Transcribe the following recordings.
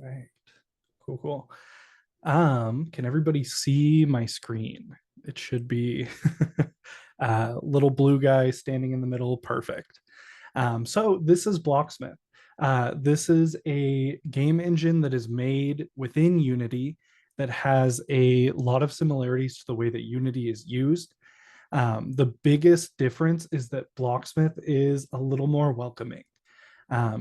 Right. Cool, cool. Can everybody see my screen? It should be little blue guy standing in the middle. Perfect. So this is Blocksmith. This is a game engine that is made within Unity that has a lot of similarities to the way that Unity is used. The biggest difference is that Blocksmith is a little more welcoming.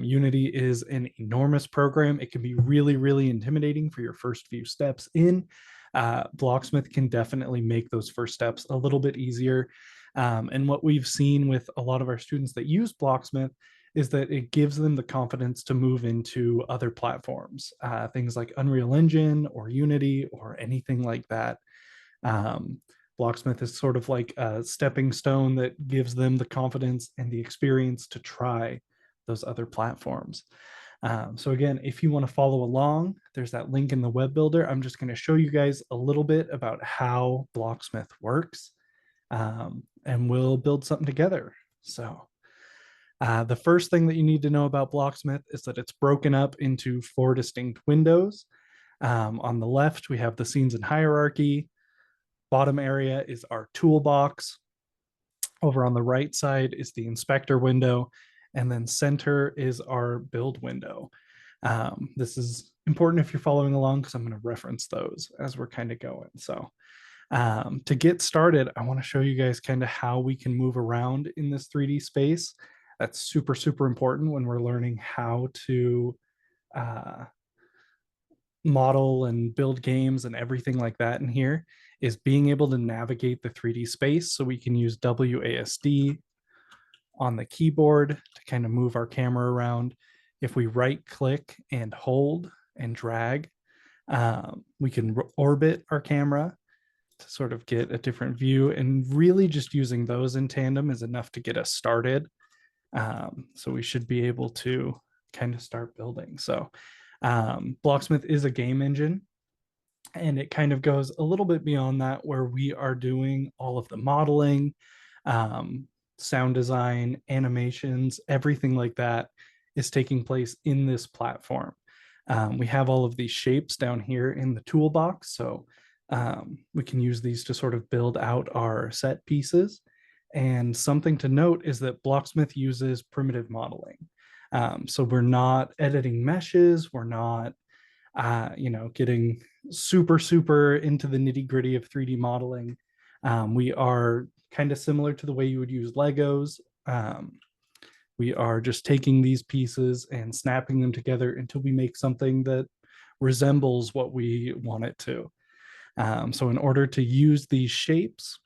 Unity is an enormous program. It can be really, really intimidating for your first few steps in. Blocksmith can definitely make those first steps a little bit easier. And what we've seen with a lot of our students that use Blocksmith is that it gives them the confidence to move into other platforms, things like Unreal Engine or Unity or anything like that. Um, Blocksmith is sort of like a stepping stone that gives them the confidence and the experience to try those other platforms. So again, if you want to follow along, there's that link in the web builder. I'm just going to show you guys a little bit about how Blocksmith works, and we'll build something together. So the first thing that you need to know about Blocksmith is that it's broken up into 4 distinct windows. On the left, we have the scenes and hierarchy. Bottom area is our toolbox. Over on the right side is the inspector window, and then center is our build window. This is important if you're following along because I'm going to reference those as we're kind of going. So to get started, I want to show you guys kind of how we can move around in this 3D space. That's super, super important when we're learning how to uh, model and build games and everything like that in here, is being able to navigate the 3D space. So we can use WASD on the keyboard to kind of move our camera around. If we right click and hold and drag, we can orbit our camera to sort of get a different view, and really just using those in tandem is enough to get us started. So we should be able to kind of start building. So Blocksmith is a game engine, and it kind of goes a little bit beyond that, where we are doing all of the modeling, um, sound design, animations, everything like that is taking place in this platform. We have all of these shapes down here in the toolbox, so we can use these to sort of build out our set pieces. And something to note is that Blocksmith uses primitive modeling. So we're not editing meshes, we're not getting super, super into the nitty gritty of 3D modeling. We are kind of similar to the way you would use Legos. We are just taking these pieces and snapping them together until we make something that resembles what we want it to. So in order to use these shapes,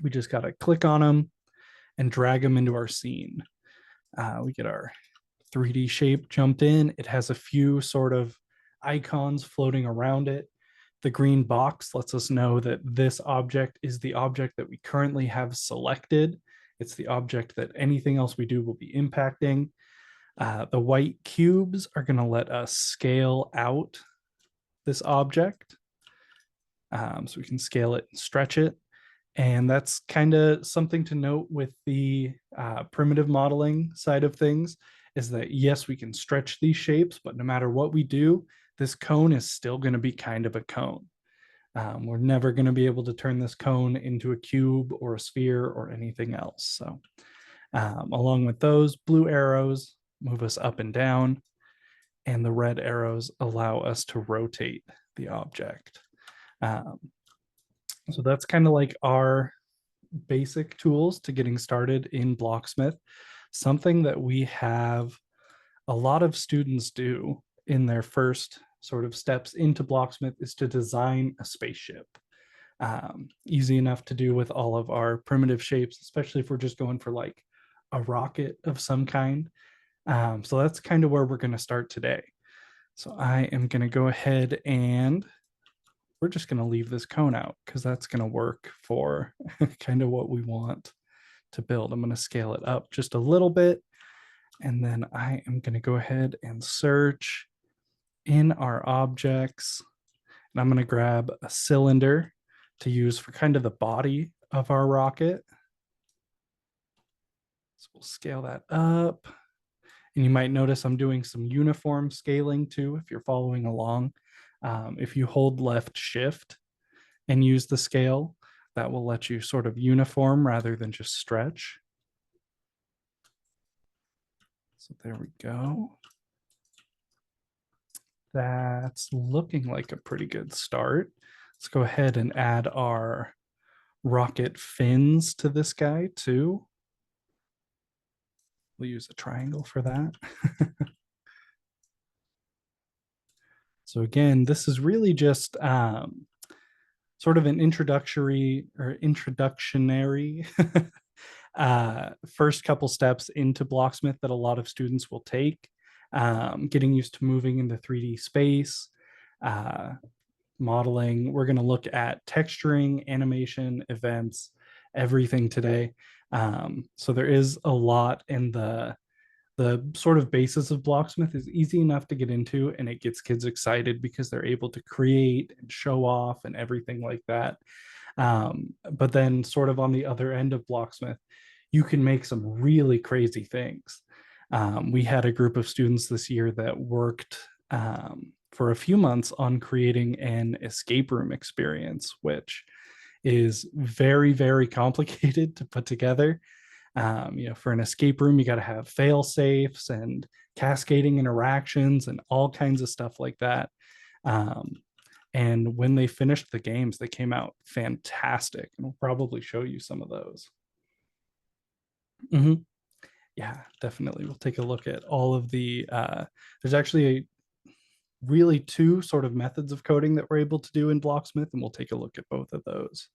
we just got to click on them and drag them into our scene. We get our 3D shape jumped in. It has a few sort of icons floating around it. The green box lets us know that this object is the object that we currently have selected. It's the object that anything else we do will be impacting. The white cubes are going to let us scale out this object. So we can scale it and stretch it. And that's kind of something to note with the primitive modeling side of things, is that yes, we can stretch these shapes, but no matter what we do, this cone is still going to be kind of a cone. We're never going to be able to turn this cone into a cube or a sphere or anything else. So along with those, blue arrows move us up and down, and the red arrows allow us to rotate the object. So that's kind of like our basic tools to getting started in Blocksmith. Something that we have a lot of students do in their first sort of steps into Blocksmith is to design a spaceship. Easy enough to do with all of our primitive shapes, especially if we're just going for like a rocket of some kind. So that's kind of where we're going to start today. So I am going to go ahead and we're just going to leave this cone out because that's going to work for kind of what we want to build. I'm going to scale it up just a little bit. And then I am going to go ahead and search in our objects. And I'm going to grab a cylinder to use for kind of the body of our rocket. So we'll scale that up. And you might notice I'm doing some uniform scaling too, if you're following along. If you hold left shift and use the scale, that will let you sort of uniform rather than just stretch. So there we go. That's looking like a pretty good start. Let's go ahead and add our rocket fins to this guy too. We'll use a triangle for that. So again, this is really just sort of an introductionary first couple steps into Blocksmith that a lot of students will take. Getting used to moving into 3D space, uh, modeling. We're going to look at texturing, animation, events, everything today. So there is a lot in the sort of basis of Blocksmith is easy enough to get into, and it gets kids excited because they're able to create and show off and everything like that. But then, sort of on the other end of Blocksmith, you can make some really crazy things. We had a group of students this year that worked for a few months on creating an escape room experience, which is very, very complicated to put together. For an escape room, you got to have fail safes and cascading interactions and all kinds of stuff like that. And when they finished the games, they came out fantastic. And we'll probably show you some of those. Mm-hmm. Yeah, definitely. We'll take a look at all of the. There's actually really two sort of methods of coding that we're able to do in Blocksmith, and we'll take a look at both of those.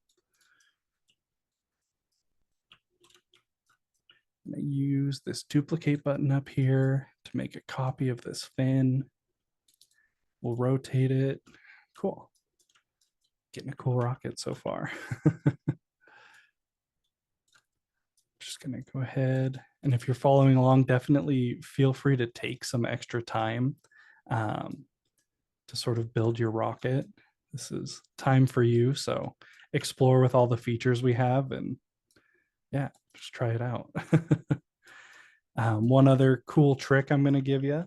I'm going to use this duplicate button up here to make a copy of this fin. We'll rotate it. Cool. Getting a cool rocket so far. Just going to go ahead. And if you're following along, definitely feel free to take some extra time to sort of build your rocket. This is time for you. So explore with all the features we have and yeah, just try it out. One other cool trick I'm going to give you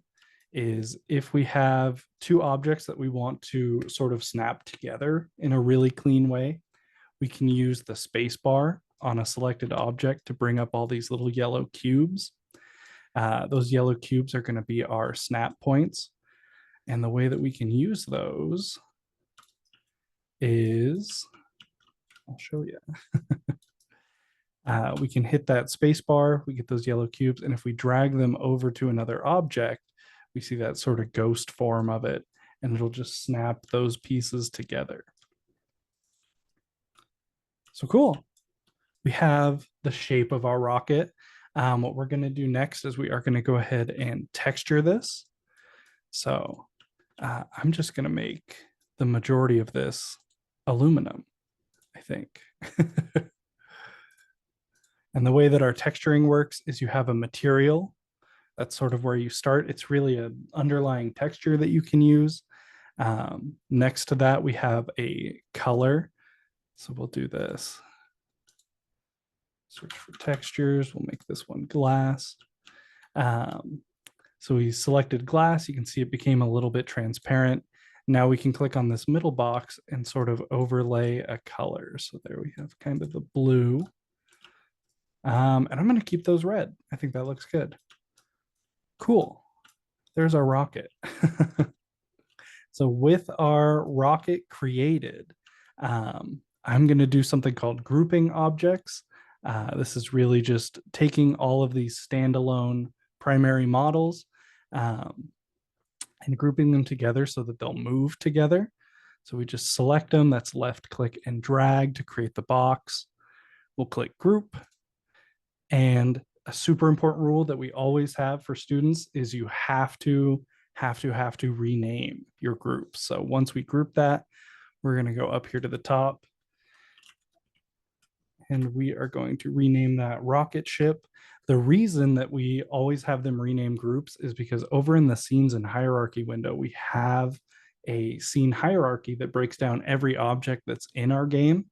is if we have two objects that we want to sort of snap together in a really clean way, we can use the space bar on a selected object to bring up all these little yellow cubes. Those yellow cubes are going to be our snap points. And the way that we can use those is, I'll show you. We can hit that space bar, we get those yellow cubes, and if we drag them over to another object, we see that sort of ghost form of it, and it'll just snap those pieces together. So cool. We have the shape of our rocket. What we're going to do next is we are going to go ahead and texture this. So I'm just going to make the majority of this aluminum, I think. And the way that our texturing works is you have a material. That's sort of where you start. It's really an underlying texture that you can use. Next to that, we have a color. So we'll do this. Search for textures. We'll make this one glass. So we selected glass. You can see it became a little bit transparent. Now we can click on this middle box and sort of overlay a color. So there we have kind of the blue. And I'm going to keep those red. I think that looks good. Cool. There's our rocket. So with our rocket created, I'm going to do something called grouping objects. This is really just taking all of these standalone primary models and grouping them together so that they'll move together. So we just select them. That's left click and drag to create the box. We'll click group. And a super important rule that we always have for students is you have to rename your group. So once we group that, we're going to go up here to the top and we are going to rename that rocket ship. The reason that we always have them rename groups is because over in the scenes and hierarchy window, we have a scene hierarchy that breaks down every object that's in our game.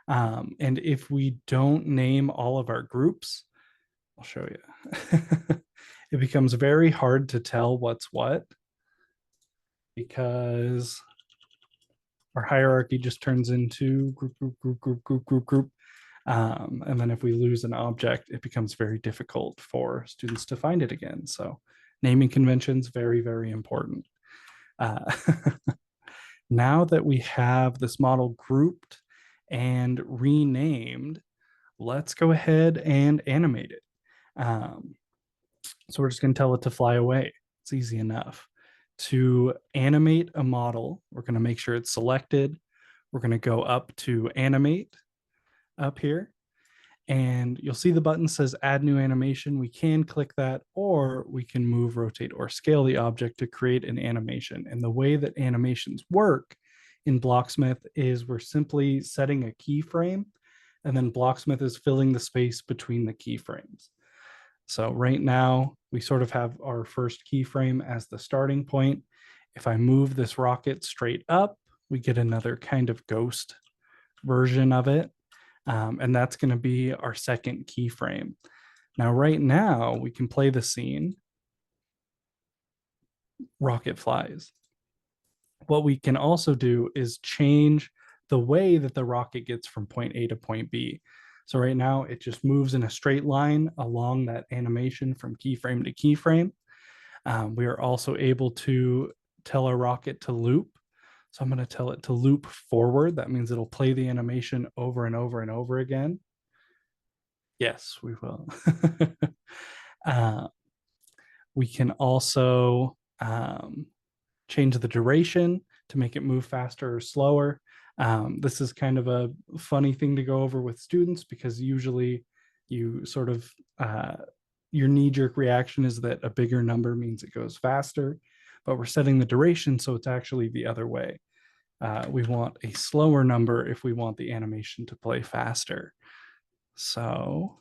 And if we don't name all of our groups, I'll show you. it becomes very hard to tell what's what because our hierarchy just turns into group, group, group, group, group, group, group. And then if we lose an object, it becomes very difficult for students to find it again. So naming conventions, very, very important. Uh, now that we have this model grouped and renamed, let's go ahead and animate it. Um, so we're just going to tell it to fly away. It's easy enough. To animate a model, we're going to make sure it's selected. We're going to go up to animate up here. And you'll see the button says add new animation. We can click that, or we can move, rotate, or scale the object to create an animation. And the way that animations work in Blocksmith is we're simply setting a keyframe, and then Blocksmith is filling the space between the keyframes. So right now, we sort of have our first keyframe as the starting point. If I move this rocket straight up, we get another kind of ghost version of it. And that's going to be our second keyframe. Now, right now, we can play the scene. Rocket flies. What we can also do is change the way that the rocket gets from point A to point B. So right now, it just moves in a straight line along that animation from keyframe to keyframe. We are also able to tell our rocket to loop. So I'm going to tell it to loop forward. That means it'll play the animation over and over and over again. Yes, we will. uh, we can also change the duration to make it move faster or slower. This is kind of a funny thing to go over with students because usually you sort of, your knee-jerk reaction is that a bigger number means it goes faster, but we're setting the duration so it's actually the other way. We want a slower number if we want the animation to play faster. So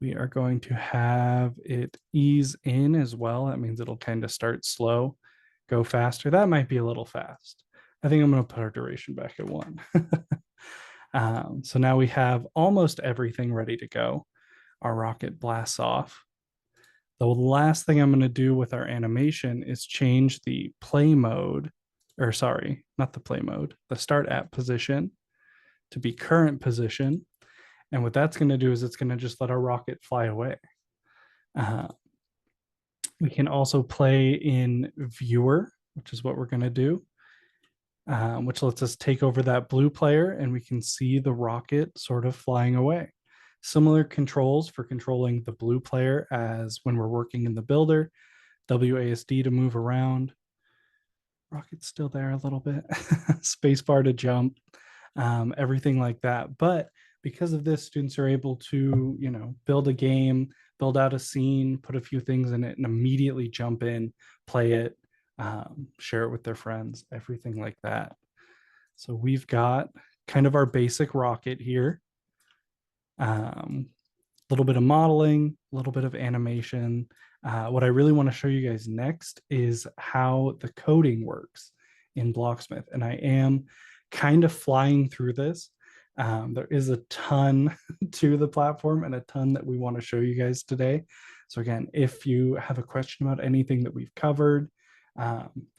we are going to have it ease in as well. That means it'll kind of start slow, go faster. That might be a little fast. I think I'm going to put our duration back at 1. So now we have almost everything ready to go. Our rocket blasts off. The last thing I'm going to do with our animation is change the play mode, or sorry, not the play mode, the start at position to be current position. And what that's going to do is it's going to just let our rocket fly away. We can also play in viewer, which is what we're going to do, which lets us take over that blue player and we can see the rocket sort of flying away. Similar controls for controlling the blue player as when we're working in the builder. WASD to move around. Rocket's still there a little bit. Spacebar to jump, everything like that. But because of this, students are able to, build a game, build out a scene, put a few things in it, and immediately jump in, play it, share it with their friends, everything like that. So we've got kind of our basic rocket here. Little bit of modeling, a little bit of animation. What I really want to show you guys next is how the coding works in Blocksmith. And I am kind of flying through this. There is a ton to the platform and a ton that we want to show you guys today. So again, if you have a question about anything that we've covered,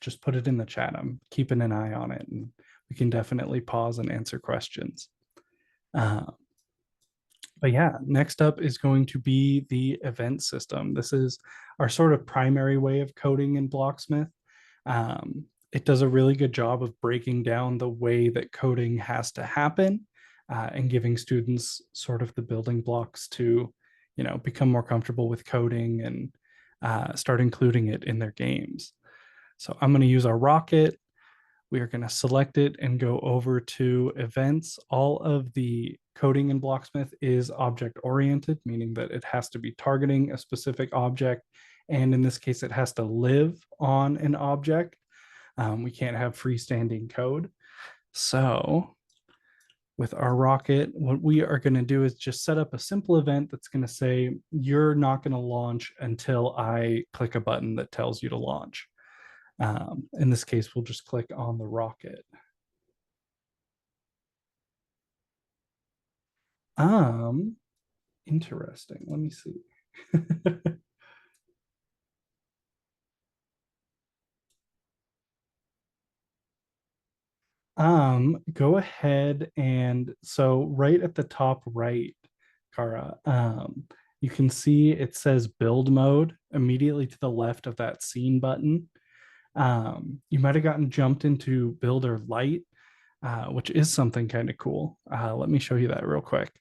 just put it in the chat. I'm keeping an eye on it and we can definitely pause and answer questions. But yeah, next up is going to be the event system. This is our sort of primary way of coding in Blocksmith. It does a really good job of breaking down the way that coding has to happen and giving students sort of the building blocks to, become more comfortable with coding and start including it in their games. So I'm going to use our rocket. We are going to select it and go over to events. All of the coding in Blocksmith is object oriented, meaning that it has to be targeting a specific object. And in this case, it has to live on an object. We can't have freestanding code. So with our rocket, what we are going to do is just set up a simple event that's going to say, you're not going to launch until I click a button that tells you to launch. In this case, we'll just click on the rocket. Interesting. Let me see. Go ahead and so right at the top right, Kara, you can see it says build mode immediately to the left of that scene button. You might have gotten jumped into builder light, which is something kind of cool. Let me show you that real quick.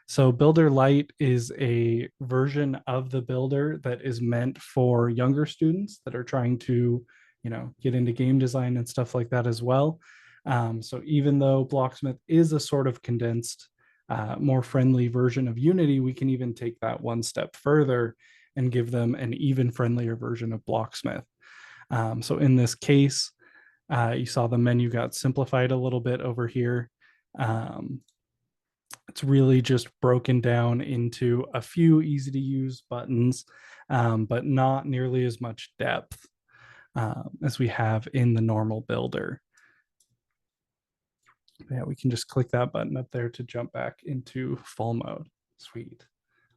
So Builder Lite is a version of the builder that is meant for younger students that are trying to, get into game design and stuff like that as well. So even though Blocksmith is a sort of condensed, more friendly version of Unity, we can even take that one step further and give them an even friendlier version of Blocksmith. So in this case, you saw the menu got simplified a little bit over here. Um, it's really just broken down into a few easy to use buttons, but not nearly as much depth as we have in the normal builder. Yeah, we can just click that button up there to jump back into full mode. Sweet.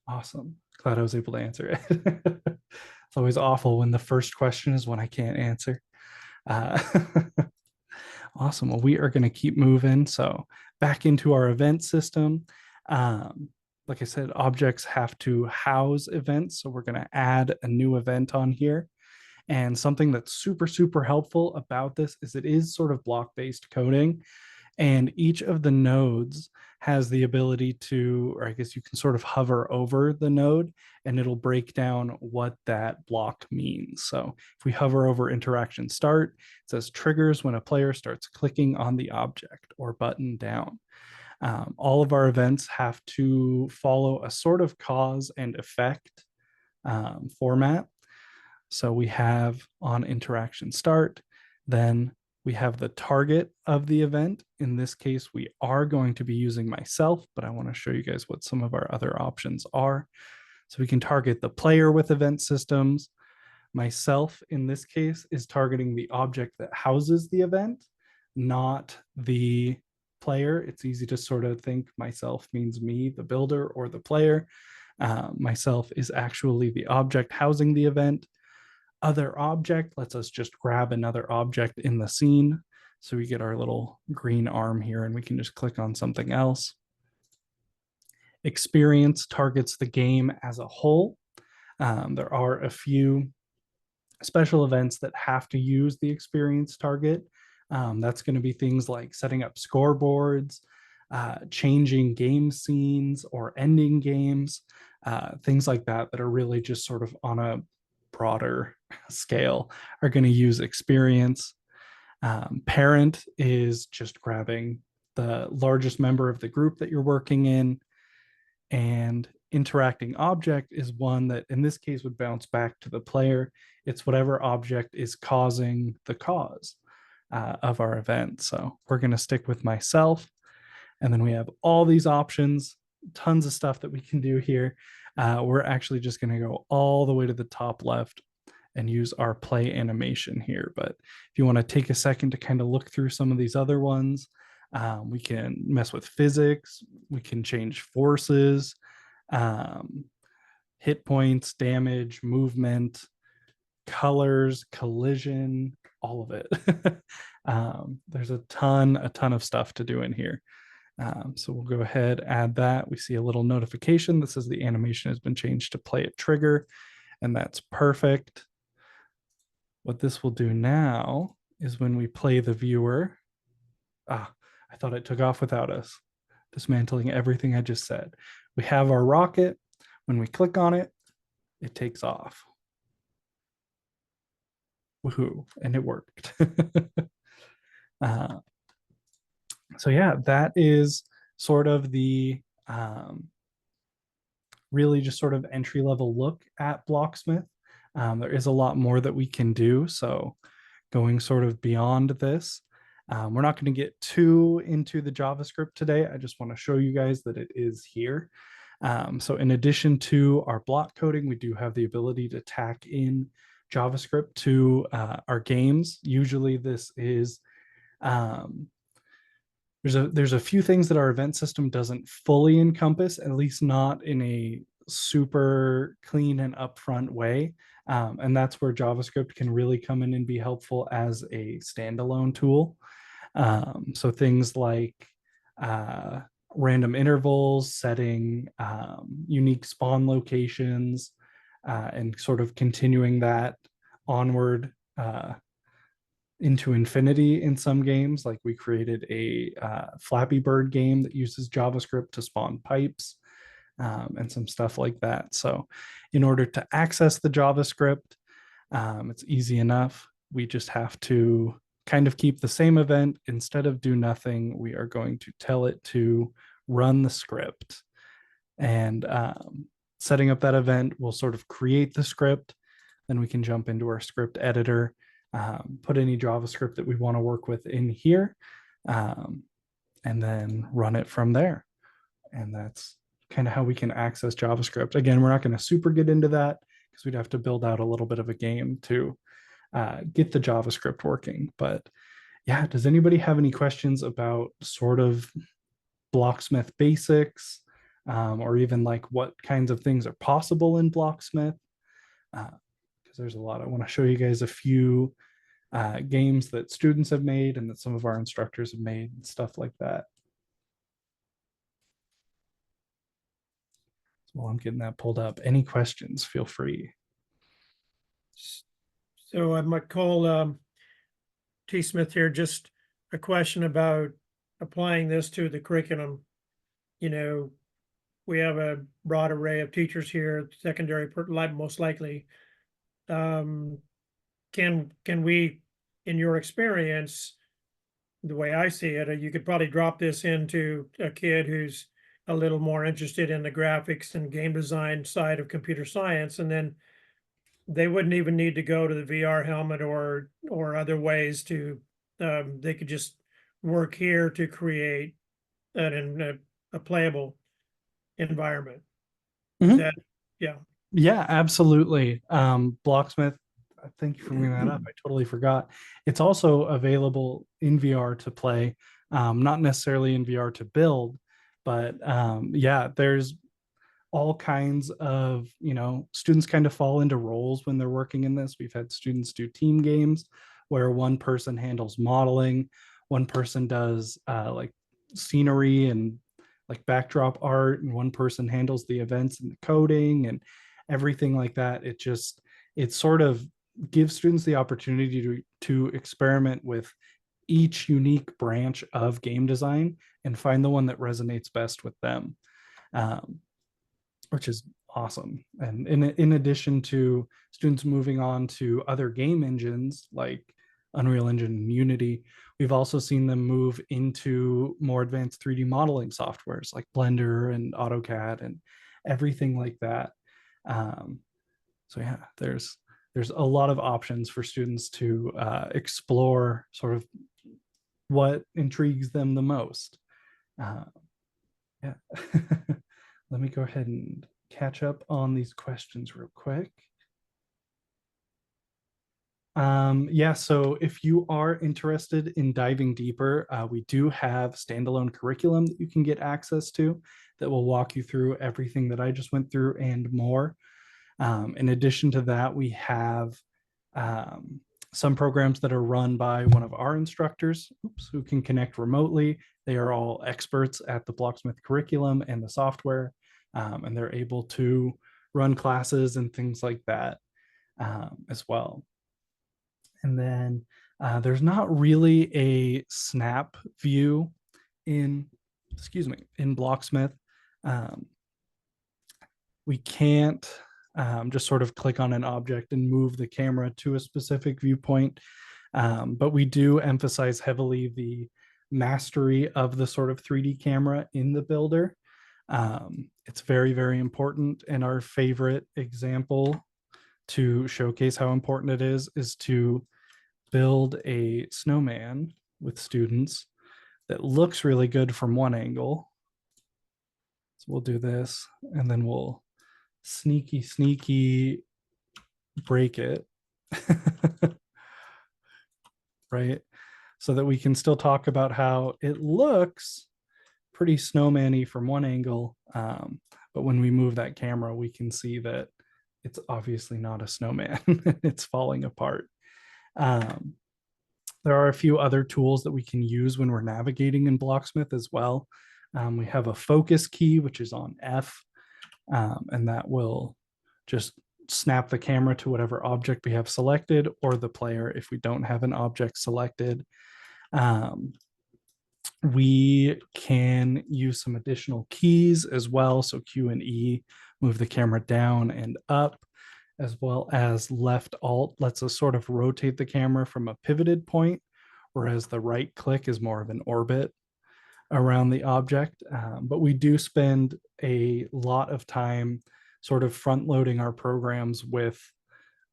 Awesome. Glad I was able to answer it. It's always awful when the first question is one I can't answer. Uh, Awesome. Well, we are going to keep moving. So back into our event system. Um, like I said, objects have to house events. So we're going to add a new event on here. And something that's super, super helpful about this is it is sort of block-based coding. And each of the nodes has the ability to, or I guess you can sort of hover over the node and it'll break down what that block means. So if we hover over interaction start, it says triggers when a player starts clicking on the object or button down. All of our events have to follow a sort of cause and effect format. So we have on interaction start, then we have the target of the event. In this case, we are going to be using myself, but I want to show you guys what some of our other options are. So we can target the player with event systems. Myself, in this case, is targeting the object that houses the event, not the player. It's easy to sort of think myself means me, the builder, or the player. Myself is actually the object housing the event. Other object lets us just grab another object in the scene. So we get our little green arm here and we can just click on something else. Experience targets the game as a whole. There are a few special events that have to use the experience target. That's going to be things like setting up scoreboards, changing game scenes or ending games, things like that that are really just sort of on a broader scale are going to use experience. Parent is just grabbing the largest member of the group that you're working in. And interacting object is one that in this case would bounce back to the player. It's whatever object is causing the cause of our event. So we're going to stick with myself. And then we have all these options, tons of stuff that we can do here. We're actually just going to go all the way to the top left and use our play animation here. But if you want to take a second to kind of look through some of these other ones, we can mess with physics, we can change forces, um, hit points, damage, movement, colors, collision, all of it. There's a ton of stuff to do in here. So we'll go ahead, add that. We see a little notification that says the animation has been changed to play at trigger, and that's perfect. What this will do now is when we play the viewer, I thought it took off without us, dismantling everything I just said. We have our rocket. When we click on it, it takes off. Woohoo, and it worked. uh, so yeah, that is sort of the really just sort of entry level look at Blocksmith. There is a lot more that we can do. So going sort of beyond this, we're not going to get too into the JavaScript today. I just want to show you guys that it is here. So in addition to our block coding, we do have the ability to tack in JavaScript to our games. Usually this is there's a few things that our event system doesn't fully encompass, at least not in a super clean and upfront way. And that's where JavaScript can really come in and be helpful as a standalone tool. So things like uh, random intervals, setting unique spawn locations, and sort of continuing that onward into infinity in some games. Like we created a Flappy Bird game that uses JavaScript to spawn pipes, and some stuff like that. So, in order to access the JavaScript, it's easy enough. We just have to kind of keep the same event. Instead of do nothing, we are going to tell it to run the script. And setting up that event will sort of create the script. Then we can jump into our script editor, put any JavaScript that we want to work with in here, um, and then run it from there. And that's kind of how we can access JavaScript. Again, we're not going to super get into that because we'd have to build out a little bit of a game to get the JavaScript working. But yeah, does anybody have any questions about sort of Blocksmith basics, or even like what kinds of things are possible in Blocksmith? Because there's a lot. I want to show you guys a few games that students have made and that some of our instructors have made and stuff like that. So while I'm getting that pulled up, any questions, feel free. So I might call T. Smith here, just a question about applying this to the curriculum. You know, we have a broad array of teachers here, secondary, most likely. Can we, in your experience, the way I see it, you could probably drop this into a kid who's a little more interested in the graphics and game design side of computer science, and then they wouldn't even need to go to the VR helmet or other ways to they could just work here to create a playable environment. Is Mhm. that yeah? Yeah, absolutely. Blocksmith, thank you for bringing that up. I totally forgot. It's also available in VR to play, not necessarily in VR to build, but yeah, there's all kinds of, students kind of fall into roles when they're working in this. We've had students do team games where one person handles modeling, one person does like scenery and like backdrop art, and one person handles the events and the coding and everything like that. It sort of gives students the opportunity to experiment with each unique branch of game design and find the one that resonates best with them. Um, which is awesome. And in addition to students moving on to other game engines like Unreal Engine and Unity, we've also seen them move into more advanced 3D modeling softwares like Blender and AutoCAD and everything like that. Um, so yeah, there's a lot of options for students to explore sort of what intrigues them the most. Uh, yeah. Let me go ahead and catch up on these questions real quick. Yeah, so if you are interested in diving deeper, we do have standalone curriculum that you can get access to that will walk you through everything that I just went through and more. In addition to that, we have um, some programs that are run by one of our instructors, who can connect remotely. They are all experts at the Blocksmith curriculum and the software, and they're able to run classes and things like that as well. And then there's not really a snap view in, excuse me, in Blocksmith. Um, we can't just sort of click on an object and move the camera to a specific viewpoint. But we do emphasize heavily the mastery of the sort of 3D camera in the builder. It's very, very important. And our favorite example to showcase how important it is to build a snowman with students that looks really good from one angle. So we'll do this, and then we'll sneaky break it. Right, so that we can still talk about how it looks pretty snowman-y from one angle, but when we move that camera we can see that it's obviously not a snowman. It's falling apart. um, There are a few other tools that we can use when we're navigating in Blocksmith as well. We have a focus key, which is on F, and that will just snap the camera to whatever object we have selected, or the player if we don't have an object selected. Um, we can use some additional keys as well. So Q and E move the camera down and up, as well as left alt lets us sort of rotate the camera from a pivoted point, whereas the right click is more of an orbit around the object. But we do spend a lot of time sort of front loading our programs with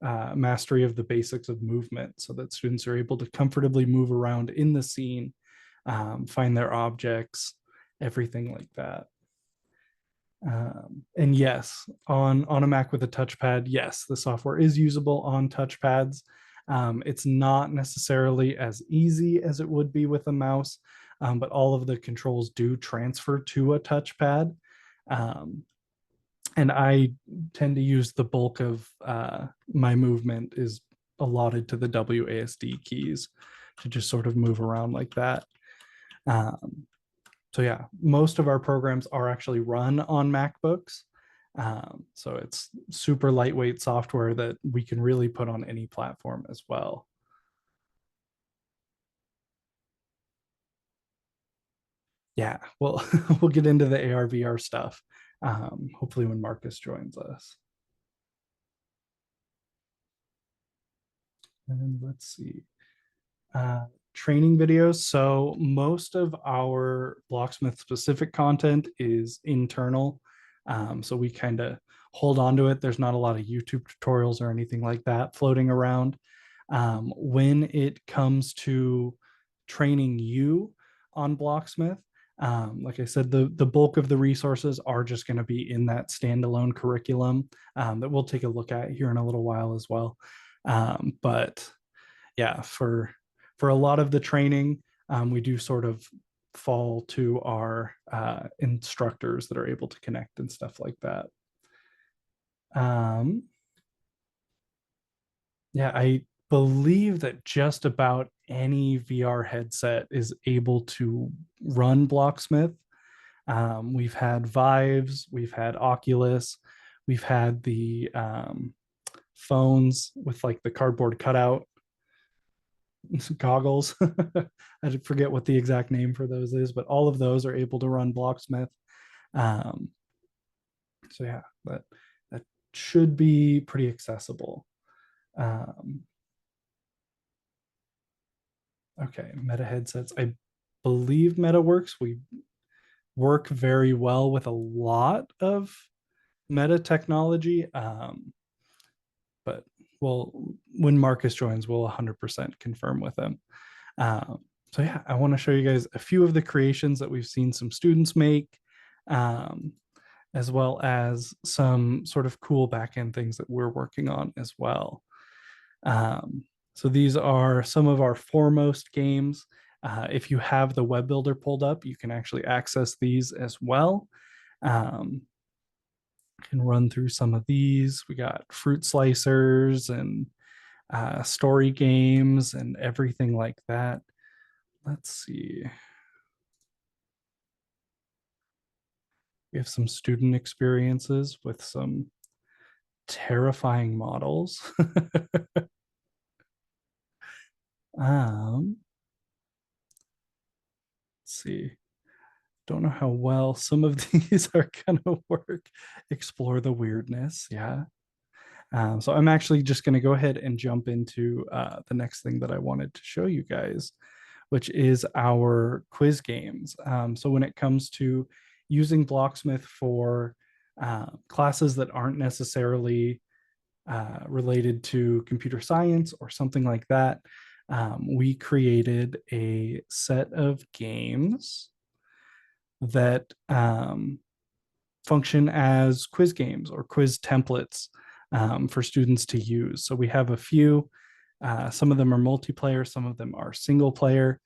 mastery of the basics of movement so that students are able to comfortably move around in the scene, find their objects, everything like that. And yes, on a Mac with a touchpad, yes, the software is usable on touchpads. It's not necessarily as easy as it would be with a mouse, but all of the controls do transfer to a touchpad. Um, and I tend to use the bulk of my movement is allotted to the WASD keys to just sort of move around like that. Um, so yeah, most of our programs are actually run on MacBooks. So it's super lightweight software that we can really put on any platform as well. Yeah, well, we'll get into the AR VR stuff. Hopefully when Marcus joins us. And let's see. uh, Training videos. So most of our Blocksmith specific content is internal. So we kind of hold on to it. There's not a lot of YouTube tutorials or anything like that floating around. When it comes to training you on Blocksmith, like I said, the bulk of the resources are just going to be in that standalone curriculum that we'll take a look at here in a little while as well. But yeah, for a lot of the training, we do sort of fall to our instructors that are able to connect and stuff like that. Um, yeah, I believe that just about any VR headset is able to run Blocksmith. We've had Vives, we've had Oculus, we've had the phones with like the cardboard cutout goggles. I forget what the exact name for those is, but all of those are able to run Blocksmith. Um, so yeah, that should be pretty accessible. Um, okay, Meta headsets. I believe Meta works. We work very well with a lot of Meta technology, but well, when Marcus joins, we'll 100% confirm with him. Um, so yeah, I want to show you guys a few of the creations that we've seen some students make, um, as well as some sort of cool backend things that we're working on as well. Um, so these are some of our foremost games. If you have the web builder pulled up, you can actually access these as well. Can run through some of these. We got fruit slicers and story games and everything like that. Let's see. We have some student experiences with some terrifying models. Let's see. Don't know how well some of these are going to work. Explore the weirdness. Yeah. So I'm actually just going to go ahead and jump into the next thing that I wanted to show you guys, which is our quiz games. So when it comes to using Blocksmith for classes that aren't necessarily related to computer science or something like that, we created a set of games that function as quiz games or quiz templates for students to use. So we have a few. Some of them are multiplayer, some of them are single player.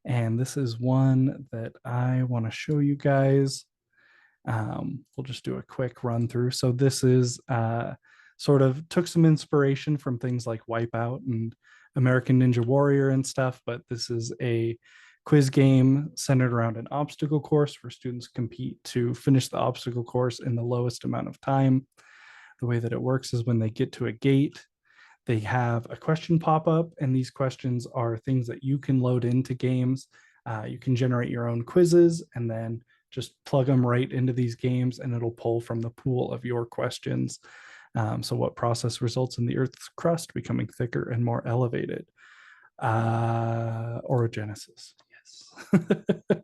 And this is one that I want to show you guys. We'll just do a quick run through. So this is sort of took some inspiration from things like Wipeout and American Ninja Warrior and stuff, but this is a quiz game centered around an obstacle course where students compete to finish the obstacle course in the lowest amount of time. The way that it works is when they get to a gate, they have a question pop up, and these questions are things that you can load into games. You can generate your own quizzes and then just plug them right into these games, and it'll pull from the pool of your questions. So, what process results in the Earth's crust becoming thicker and more elevated? Orogenesis. Yes.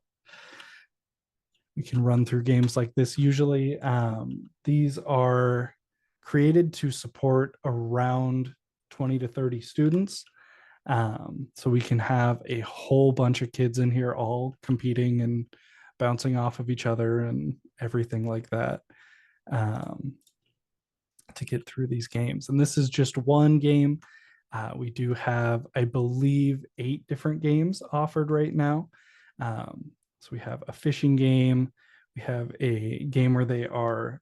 We can run through games like this. Usually, these are created to support around 20 to 30 students. So we can have a whole bunch of kids in here all competing and bouncing off of each other and everything like that, um, to get through these games. And this is just one game. We do have, I believe, 8 different games offered right now. So we have a fishing game. We have a game where they are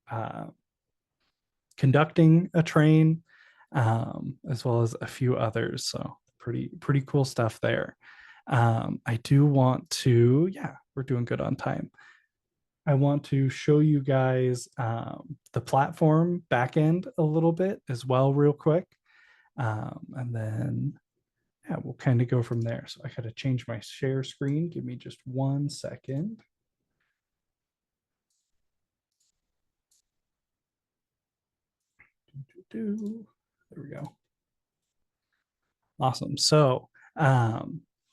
conducting a train, as well as a few others. So pretty cool stuff there. I do want to, yeah, we're doing good on time. I want to show you guys the platform backend a little bit as well, real quick. And then, yeah, we'll kind of go from there. So I got to change my share screen. Give me just 1 second. There we go. Awesome. So,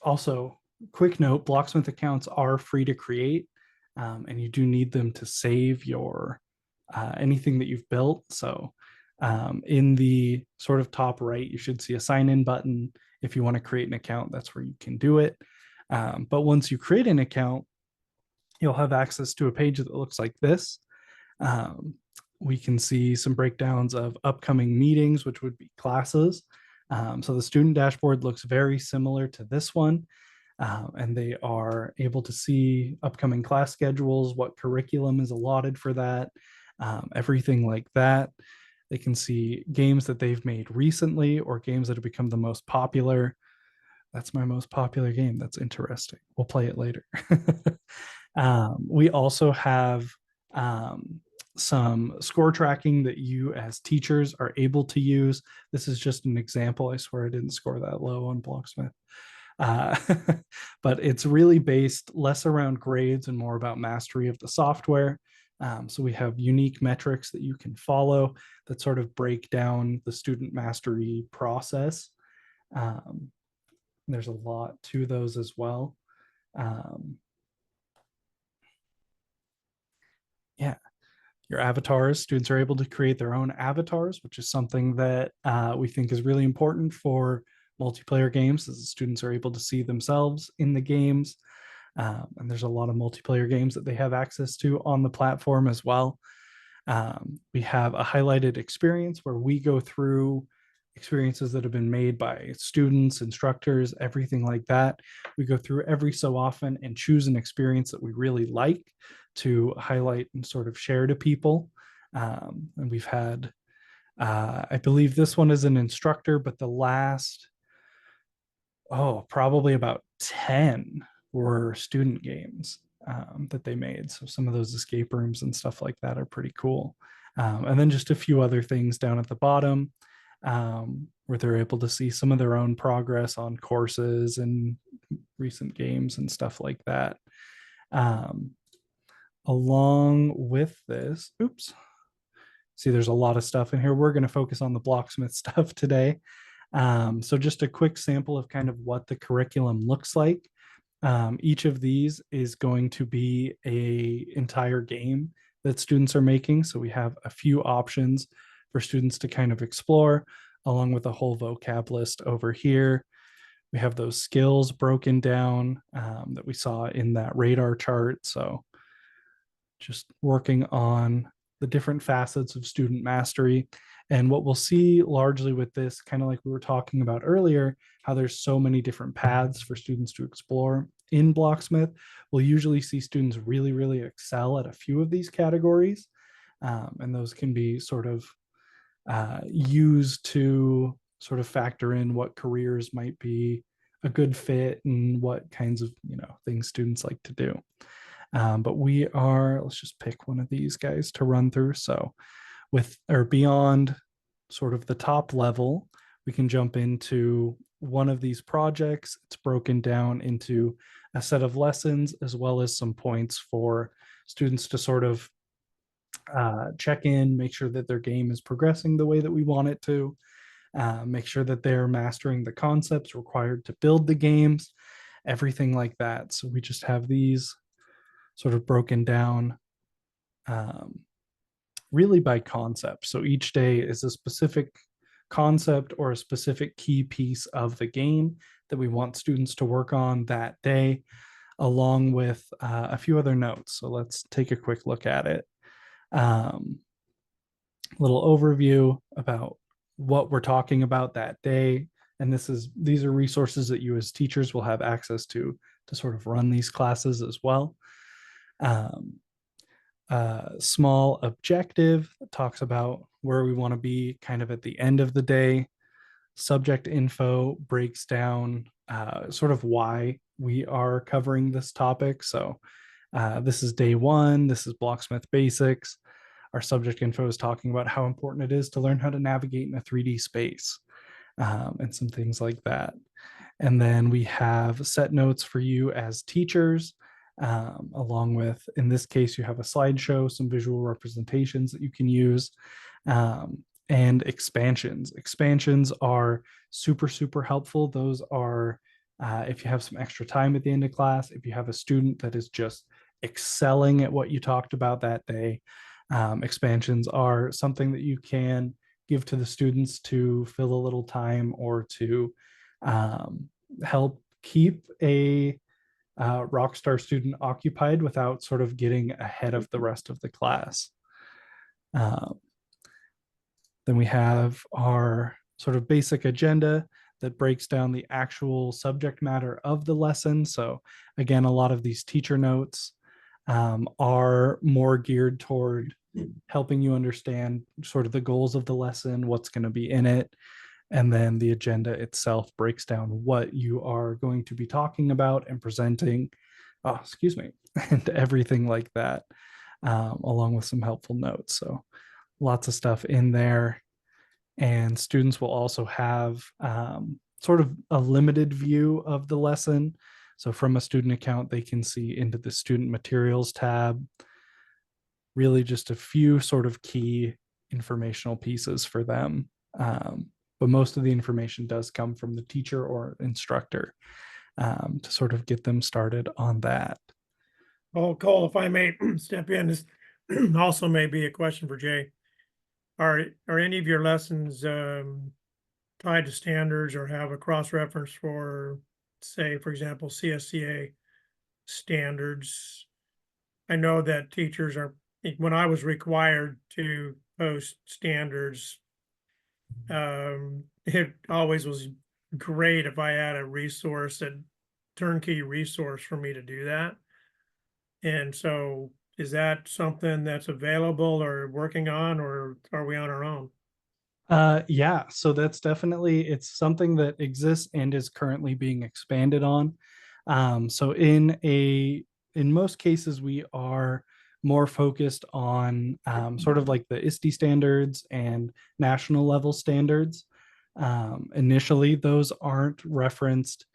also, quick note, Blocksmith accounts are free to create, and you do need them to save your anything that you've built. So, in the sort of top right, you should see a sign in button. If you want to create an account, that's where you can do it. But once you create an account, you'll have access to a page that looks like this. Um, we can see some breakdowns of upcoming meetings, which would be classes. So the student dashboard looks very similar to this one. And they are able to see upcoming class schedules, what curriculum is allotted for that, everything like that. They can see games that they've made recently or games that have become the most popular. That's my most popular game. That's interesting. We'll play it later. We also have some score tracking that you as teachers are able to use. This is just an example. I swear I didn't score that low on Blocksmith. Uh, but it's really based less around grades and more about mastery of the software. So we have unique metrics that you can follow that sort of break down the student mastery process. There's a lot to those as well. Yeah, your avatars. Students are able to create their own avatars, which is something that we think is really important for multiplayer games, as students are able to see themselves in the games. And there's a lot of multiplayer games that they have access to on the platform as well. We have a highlighted experience where we go through experiences that have been made by students, instructors, everything like that. We go through every so often and choose an experience that we really like to highlight and sort of share to people. And we've had, I believe this one is an instructor, but the last, probably about 10 were student games that they made. So some of those escape rooms and stuff like that are pretty cool. And then just a few other things down at the bottom, where they're able to see some of their own progress on courses and recent games and stuff like that. Along with this, oops, see, there's a lot of stuff in here. We're going to focus on the Blocksmith stuff today. So just a quick sample of kind of what the curriculum looks like. Each of these is going to be a entire game that students are making. So we have a few options for students to kind of explore, along with a whole vocab list over here. We have those skills broken down that we saw in that radar chart. So just working on the different facets of student mastery. And what we'll see largely with this, kind of like we were talking about earlier, how there's so many different paths for students to explore in Blocksmith, we'll usually see students really, really excel at a few of these categories. And those can be sort of used to sort of factor in what careers might be a good fit and what kinds of things students like to do. But we are, let's just pick one of these guys to run through. So with or beyond sort of the top level, we can jump into one of these projects. It's broken down into a set of lessons as well as some points for students to sort of check in, make sure that their game is progressing the way that we want it to, make sure that they're mastering the concepts required to build the games, everything like that. So we just have these sort of broken down um, really by concept. So each day is a specific concept or a specific key piece of the game that we want students to work on that day, along with a few other notes. So let's take a quick look at it. Little overview about what we're talking about that day. And these are resources that you as teachers will have access to sort of run these classes as well. Um, Small objective that talks about where we want to be kind of at the end of the day. Subject info breaks down sort of why we are covering this topic. So this is day one. This is Blocksmith Basics. Our subject info is talking about how important it is to learn how to navigate in a 3D space and some things like that. And then we have set notes for you as teachers, along with, in this case, you have a slideshow, some visual representations that you can use, and expansions. Expansions are super, super helpful. Those are, if you have some extra time at the end of class, if you have a student that is just excelling at what you talked about that day, expansions are something that you can give to the students to fill a little time or to help keep a rockstar student occupied without sort of getting ahead of the rest of the class. Uh, then we have our sort of basic agenda that breaks down the actual subject matter of the lesson. So again, a lot of these teacher notes are more geared toward helping you understand sort of the goals of the lesson, what's going to be in it. And then the agenda itself breaks down what you are going to be talking about and presenting, and everything like that, along with some helpful notes. So lots of stuff in there. And students will also have sort of a limited view of the lesson. So from a student account, they can see into the student materials tab, really just a few sort of key informational pieces for them. But most of the information does come from the teacher or instructor to sort of get them started on that. Oh, Cole, if I may step in, this also may be a question for Jay. Are any of your lessons tied to standards or have a cross reference for, say, for example, CSCA standards? I know that teachers are, when I was required to post standards, it always was great if I had a resource, a turnkey resource for me to do that. And so is that something that's available or working on, or are we on our own? Yeah, so that's definitely it's something that exists and is currently being expanded on. So in most cases, we are more focused on sort of like the ISTE standards and national level standards. Initially, those aren't referenced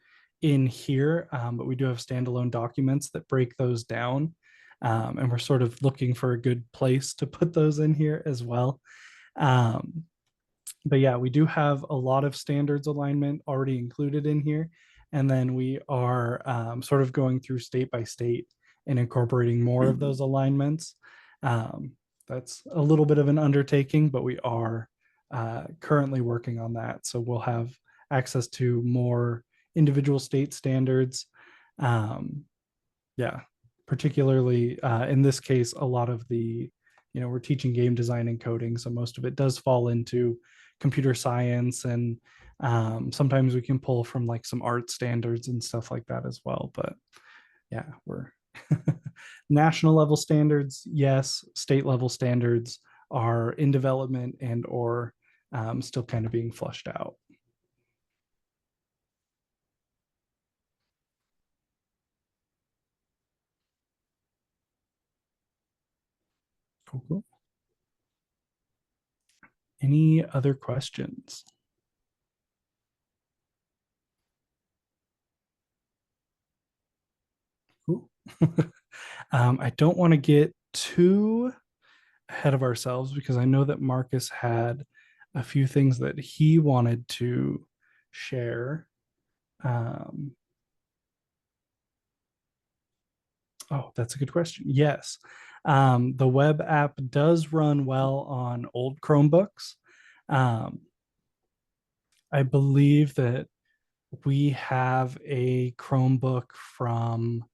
in here, but we do have standalone documents that break those down. And we're sort of looking for a good place to put those in here as well. Um, but yeah, we do have a lot of standards alignment already included in here. And then we are sort of going through state by state and incorporating more of those alignments. Um, that's a little bit of an undertaking, but we are currently working on that. So we'll have access to more individual state standards. Um, yeah, particularly in this case, a lot of we're teaching game design and coding. So most of it does fall into computer science, and sometimes we can pull from like some art standards and stuff like that as well. But yeah, we're national level standards, yes. State level standards are in development and or still kind of being flushed out. Cool, cool. Any other questions? Cool. I don't want to get too ahead of ourselves because I know that Marcus had a few things that he wanted to share. Um, oh, that's a good question. Yes. The web app does run well on old Chromebooks. Um, I believe that we have a Chromebook from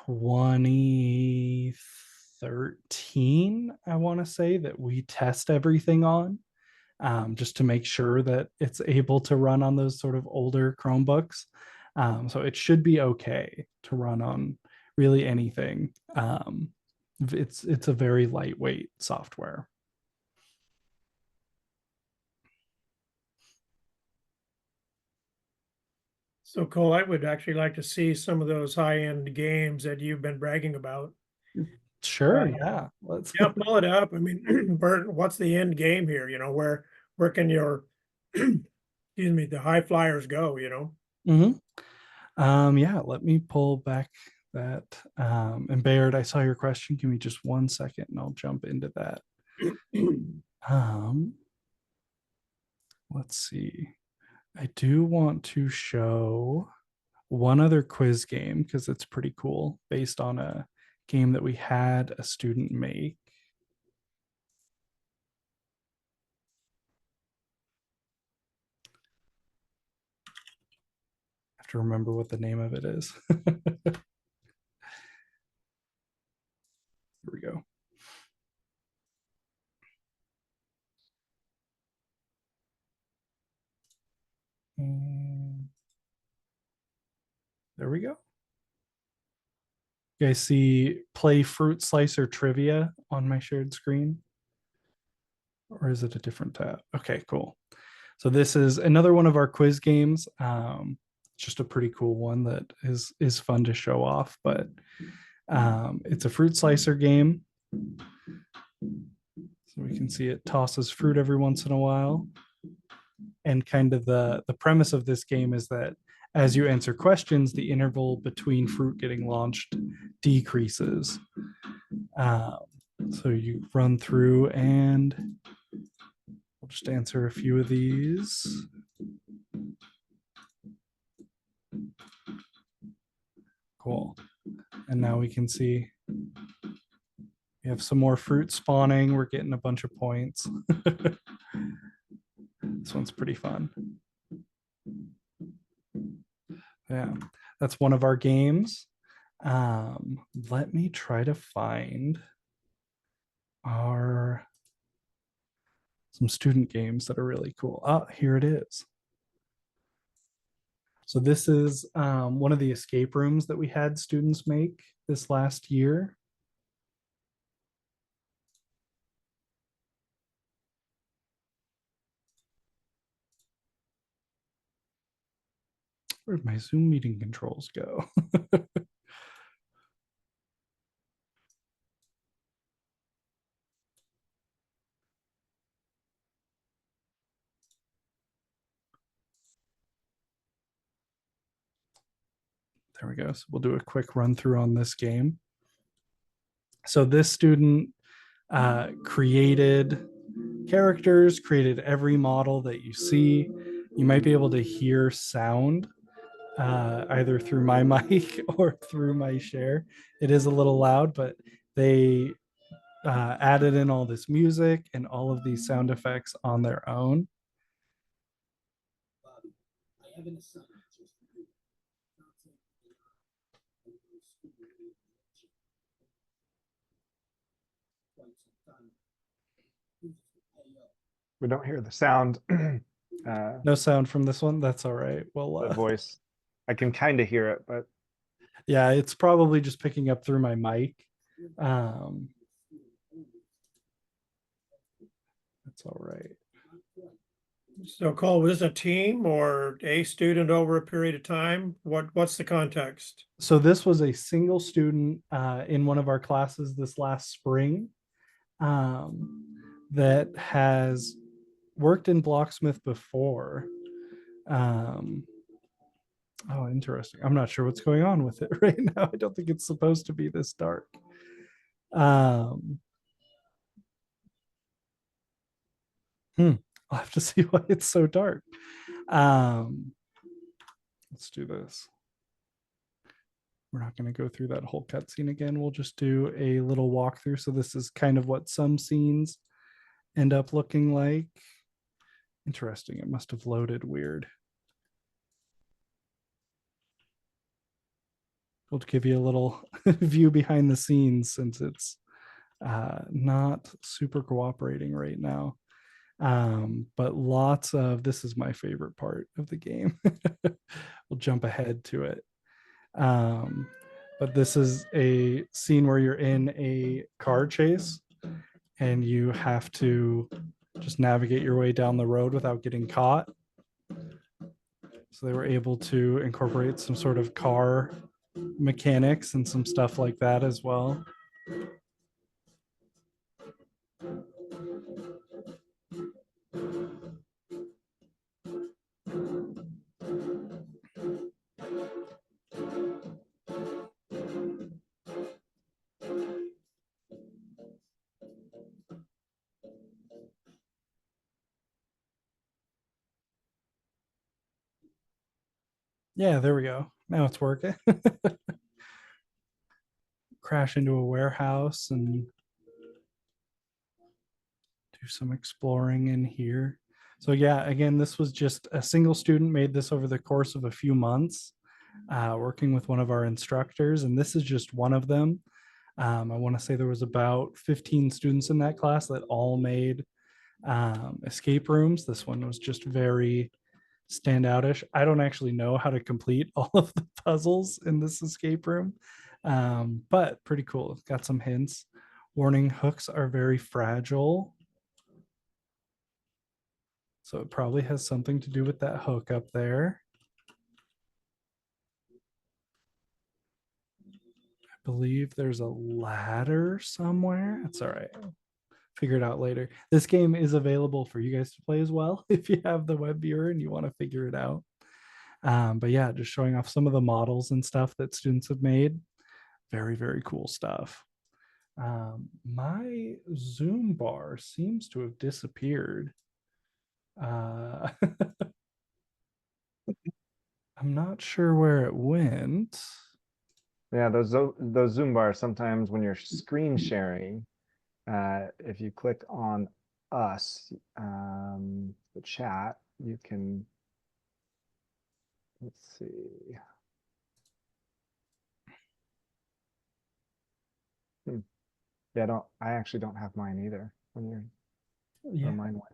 2013, I want to say, that we test everything on, just to make sure that it's able to run on those sort of older Chromebooks. So it should be okay to run on really anything. It's a very lightweight software. So Cole, I would actually like to see some of those high-end games that you've been bragging about. Sure, Uh, yeah. Let's yeah, pull it up. I mean, Bert, what's the end game here? Where can your excuse me, the high flyers go, you know? Mhm. Yeah, let me pull back that. And Baird, I saw your question. Give me just 1 second and I'll jump into that. Um, let's see. I do want to show one other quiz game because it's pretty cool based on a game that we had a student make. I have to remember what the name of it is. Here we go. And there we go. You guys see play fruit slicer trivia on my shared screen? Or is it a different tab? Okay, cool. So this is another one of our quiz games. Just a pretty cool one that is fun to show off, but it's a fruit slicer game. So we can see it tosses fruit every once in a while. And kind of the premise of this game is that as you answer questions, the interval between fruit getting launched decreases. Um, so you run through and we'll just answer a few of these. Cool. And now we can see we have some more fruit spawning. We're getting a bunch of points. This one's pretty fun. Yeah, that's one of our games. Let me try to find our some student games that are really cool. Oh, here it is. So this is one of the escape rooms that we had students make this last year. Where'd my Zoom meeting controls go? There we go. So we'll do a quick run through on this game. So this student created characters, created every model that you see. You might be able to hear sound either through my mic or through my share. It is a little loud, but they added in all this music and all of these sound effects on their own. We don't hear the sound, No sound from this one. That's all right. Well, the voice. I can kind of hear it, but yeah, it's probably just picking up through my mic. Um, that's all right. So Cole, was this a team or a student over a period of time? What's the context? So this was a single student in one of our classes this last spring um, that has worked in Blocksmith before. Um, oh, interesting. I'm not sure what's going on with it right now. I don't think it's supposed to be this dark. Um, I'll have to see why it's so dark. Um, let's do this. We're not going to go through that whole cutscene again. We'll just do a little walkthrough. So this is kind of what some scenes end up looking like. Interesting. It must have loaded weird. We'll give you a little view behind the scenes since it's not super cooperating right now. But lots of this is my favorite part of the game. We'll jump ahead to it. Um, but this is a scene where you're in a car chase and you have to just navigate your way down the road without getting caught. So they were able to incorporate some sort of car mechanics and some stuff like that as well. Yeah, there we go. Now it's working. Crash into a warehouse and do some exploring in here. So yeah, again, this was just a single student made this over the course of a few months, working with one of our instructors, and this is just one of them. I want to say there was about 15 students in that class that all made escape rooms. This one was just very standoutish. I don't actually know how to complete all of the puzzles in this escape room, but pretty cool. It's got some hints. Warning, hooks are very fragile. So it probably has something to do with that hook up there. I believe there's a ladder somewhere. That's all right. Figure it out later. This game is available for you guys to play as well if you have the web viewer and you want to figure it out. But yeah, just showing off some of the models and stuff that students have made. Very, very cool stuff. My Zoom bar seems to have disappeared. I'm not sure where it went. Yeah, those Zoom bars, sometimes when you're screen sharing, if you click on us, the chat, you can, let's see. Hmm. Yeah, I actually don't have mine either when you're, Yeah, or mine went.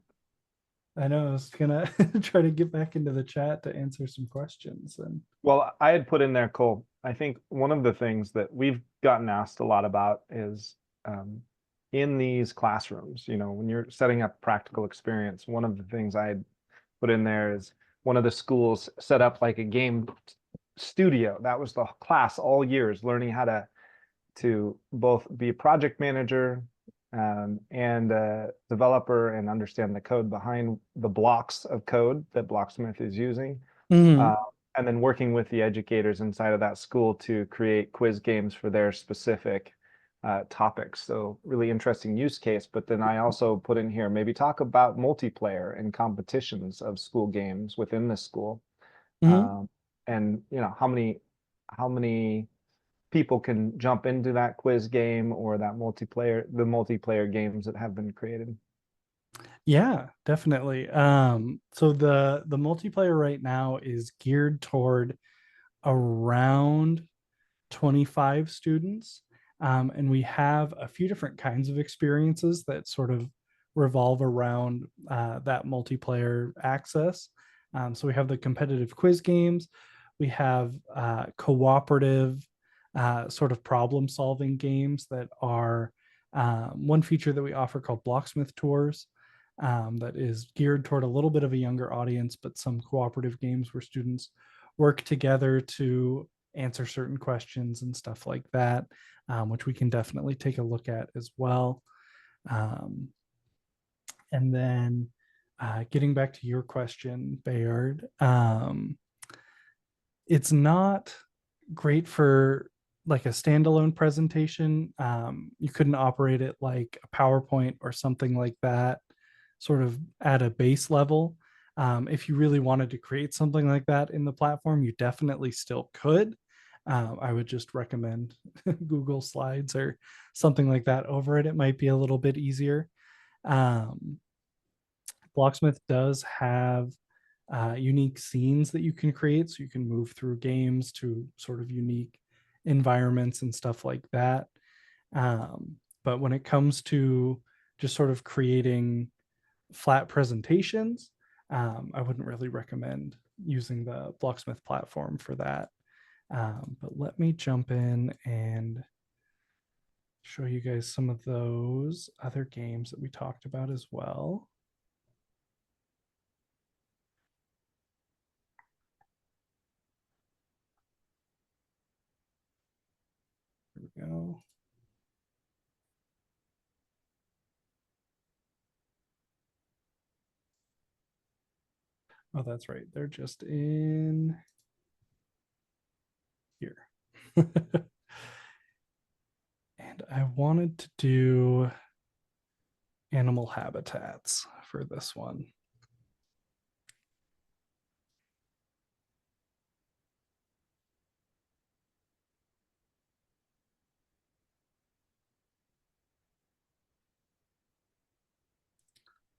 I know. I was gonna try to get back into the chat to answer some questions, and Well, I had put in there, Cole, I think one of the things that we've gotten asked a lot about is um, in these classrooms, when you're setting up practical experience, one of the things I had put in there is one of the schools set up like a game studio. That was the class all years, learning how to both be a project manager and a developer and understand the code behind the blocks of code that Blocksmith is using. mm-hmm. Uh, and then working with the educators inside of that school to create quiz games for their specific topics. So really interesting use case. But then I also put in here, maybe talk about multiplayer and competitions of school games within the school. Mm-hmm. Um, and how many people can jump into that quiz game or the multiplayer games that have been created. Yeah, definitely. So the multiplayer right now is geared toward around 25 students. And we have a few different kinds of experiences that sort of revolve around that multiplayer access. So we have the competitive quiz games, we have cooperative sort of problem solving games that are one feature that we offer called Blocksmith Tours. that is geared toward a little bit of a younger audience, but some cooperative games where students work together to answer certain questions and stuff like that, which we can definitely take a look at as well. And then getting back to your question, Bayard, it's not great for like a standalone presentation. You couldn't operate it like a PowerPoint or something like that, sort of at a base level. If you really wanted to create something like that in the platform, you definitely still could. I would just recommend Google Slides or something like that over it. It might be a little bit easier. Um, Blocksmith does have unique scenes that you can create, so you can move through games to sort of unique environments and stuff like that. But when it comes to just sort of creating flat presentations, I wouldn't really recommend using the Blocksmith platform for that. But let me jump in and show you guys some of those other games that we talked about as well. Here we go. Oh, that's right. They're just in here. And I wanted to do animal habitats for this one.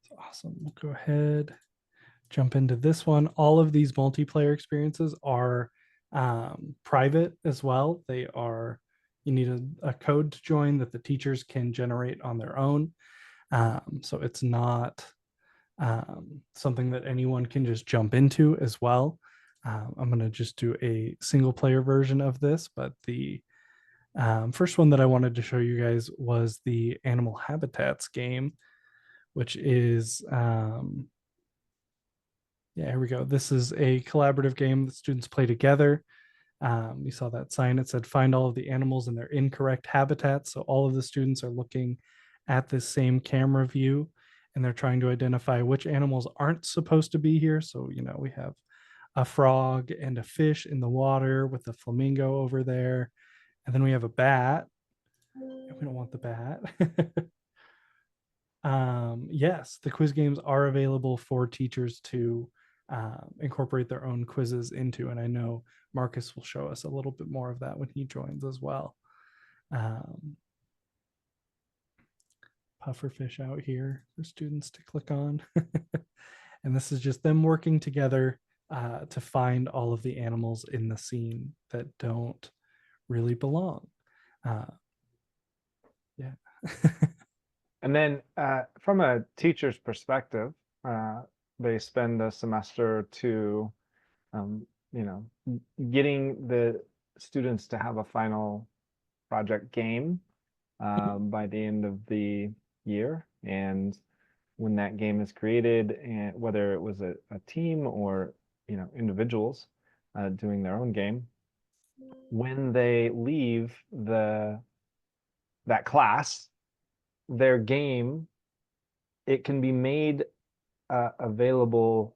That's awesome. We'll go ahead, jump into this one. All of these multiplayer experiences are private as well. They are, you need a code to join that the teachers can generate on their own. So it's not something that anyone can just jump into as well. I'm going to just do a single player version of this, but the first one that I wanted to show you guys was the Animal Habitats game, which is, yeah, here we go. This is a collaborative game that students play together. You saw that sign. It said find all of the animals in their incorrect habitats. So all of the students are looking at this same camera view and they're trying to identify which animals aren't supposed to be here. So, you know, we have a frog and a fish in the water with a flamingo over there. And then we have a bat. We don't want the bat. Yes, the quiz games are available for teachers to incorporate their own quizzes into. And I know Marcus will show us a little bit more of that when he joins as well. Pufferfish out here for students to click on. And this is just them working together to find all of the animals in the scene that don't really belong. Yeah. And then from a teacher's perspective, they spend a semester to, you know, getting the students to have a final project game by the end of the year. And when that game is created, and whether it was a team or, you know, individuals doing their own game, when they leave that class, their game, it can be made available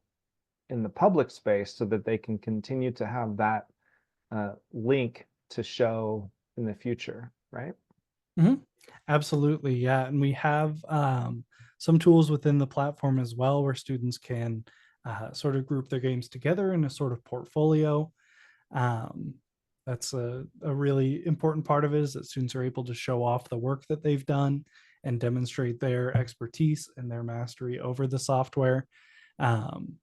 in the public space so that they can continue to have that link to show in the future, right? Mm-hmm. Absolutely, yeah. And we have some tools within the platform as well where students can sort of group their games together in a sort of portfolio. Um, that's a really important part of it, is that students are able to show off the work that they've done and demonstrate their expertise and their mastery over the software. Um,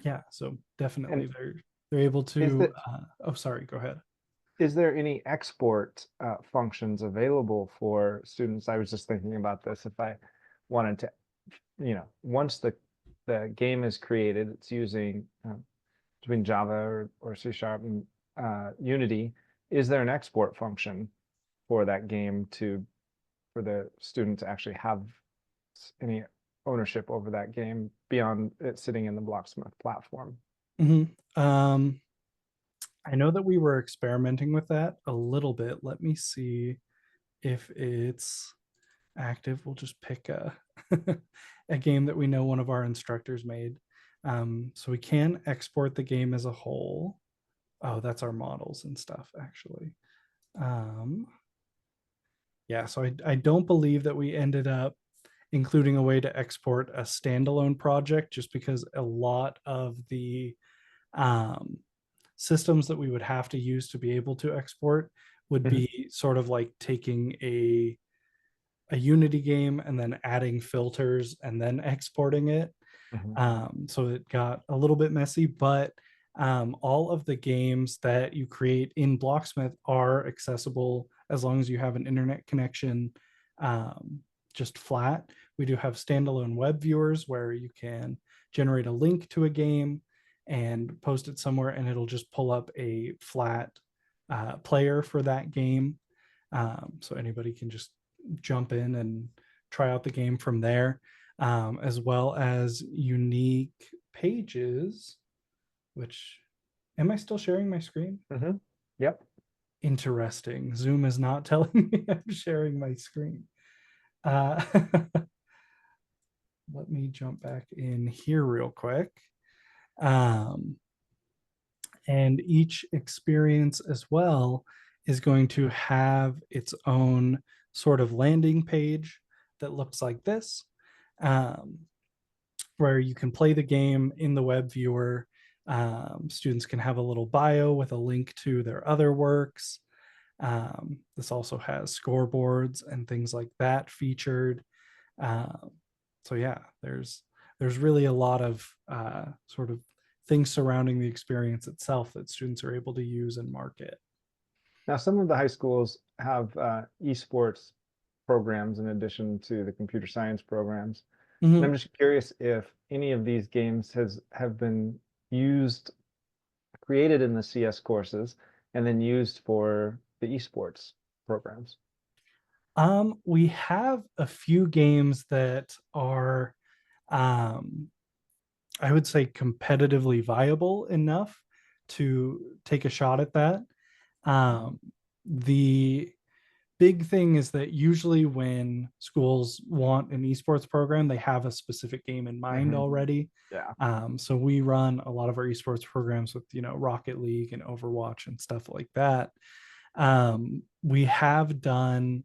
yeah, so definitely And they're able is to. that Oh, sorry, go ahead. is there any export functions available for students? I was just thinking about this. If I wanted to, you know, once the game is created, it's using between Java or C# and Unity. Is there an export function for that game to for the student to actually have any ownership over that game beyond it sitting in the Blocksmith platform? Mm-hmm. I know that we were experimenting with that a little bit. Let me see if it's active. We'll just pick a a game that we know one of our instructors made. So we can export the game as a whole. Oh, that's our models and stuff, actually. Um, yeah, so I don't believe that we ended up including a way to export a standalone project just because a lot of the um, systems that we would have to use to be able to export would Mhm. be sort of like taking a Unity game and then adding filters and then exporting it. Mhm. So it got a little bit messy, but all of the games that you create in Blocksmith are accessible as long as you have an internet connection, um, just flat. We do have standalone web viewers where you can generate a link to a game and post it somewhere, and it'll just pull up a flat player for that game. So anybody can just jump in and try out the game from there, as well as unique pages, which, am I still sharing my screen? Mhm. Yep. Interesting. Zoom is not telling me I'm sharing my screen. Uh, let me jump back in here real quick. Um, and each experience as well is going to have its own sort of landing page that looks like this, um, where you can play the game in the web viewer. Students can have a little bio with a link to their other works. This also has scoreboards and things like that featured. Um, so yeah, there's really a lot of sort of things surrounding the experience itself that students are able to use and market. Now, some of the high schools have esports programs in addition to the computer science programs. And Mhm. I'm just curious if any of these games have been used, created in the CS courses, and then used for the esports programs. We have a few games that are, um, I would say, competitively viable enough to take a shot at that. Um, the big thing is that usually when schools want an esports program, they have a specific game in mind Mhm. already. Yeah. So we run a lot of our esports programs with, Rocket League and Overwatch and stuff like that. We have done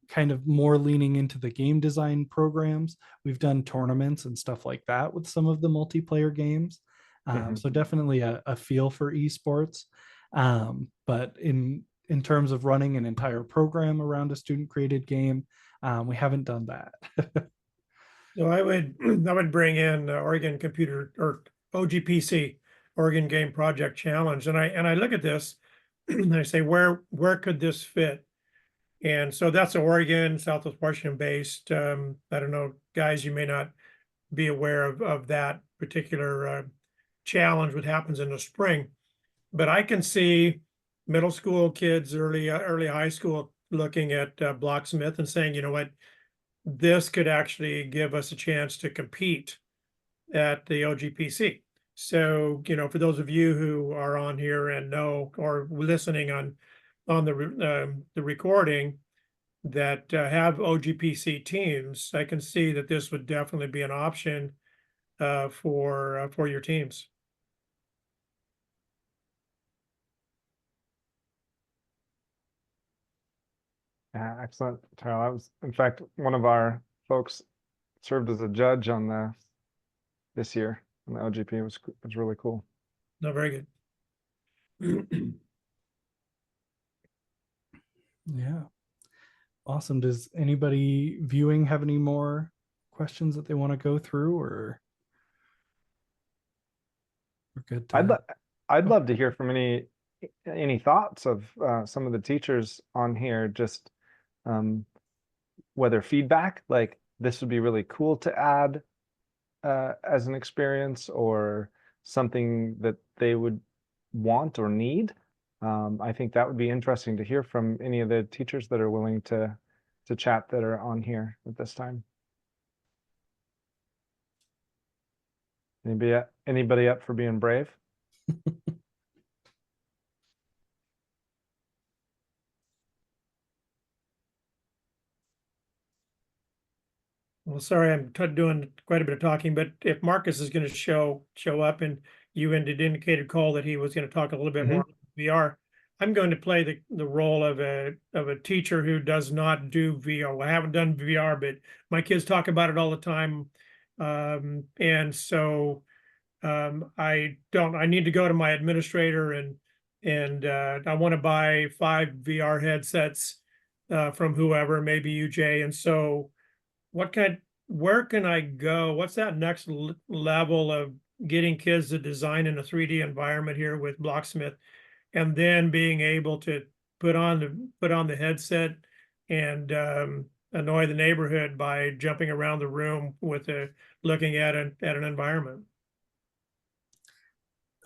kind of more leaning into the game design programs. We've done tournaments and stuff like that with some of the multiplayer games. Mhm. So definitely a feel for esports. But in terms of running an entire program around a student created game, we haven't done that. So I would I would bring in Oregon Computer or OGPC, Oregon Game Project Challenge, and I look at this and I say where could this fit? And so that's Oregon, Southwest Washington based. I don't know, guys, you may not be aware of that particular challenge, what happens in the spring, but I can see middle school kids, early high school, looking at Blocksmith and saying, you know what, this could actually give us a chance to compete at the OGPC. So, for those of you who are on here and know or listening on the recording that have OGPC teams, I can see that this would definitely be an option for your teams. Yeah, excellent, Tyrell. That was, in fact, one of our folks served as a judge on the this year on the LGP. It was really cool. No, very good. Yeah. Awesome. Does anybody viewing have any more questions that they want to go through, or we're good I'd to? lo I'd Oh. love to hear from any thoughts of some of the teachers on here, just um, whether feedback, like this would be really cool to add as an experience, or something that they would want or need. I think that would be interesting to hear from any of the teachers that are willing to chat that are on here at this time. Anybody up for being brave? Well, sorry, I'm doing quite a bit of talking, but if Marcus is going to show up, and you indicated, Cole, that he was going to talk a little bit more Mhm. about VR, I'm going to play the role of a teacher who does not do VR. Well, I haven't done VR, but my kids talk about it all the time, and so I need to go to my administrator, and I want to buy 5 VR headsets from whoever, maybe you, Jay, and so what kind, where can I go? What's that next level of getting kids to design in a 3D environment here with Blocksmith, and then being able to put on the headset and annoy the neighborhood by jumping around the room with looking at an environment?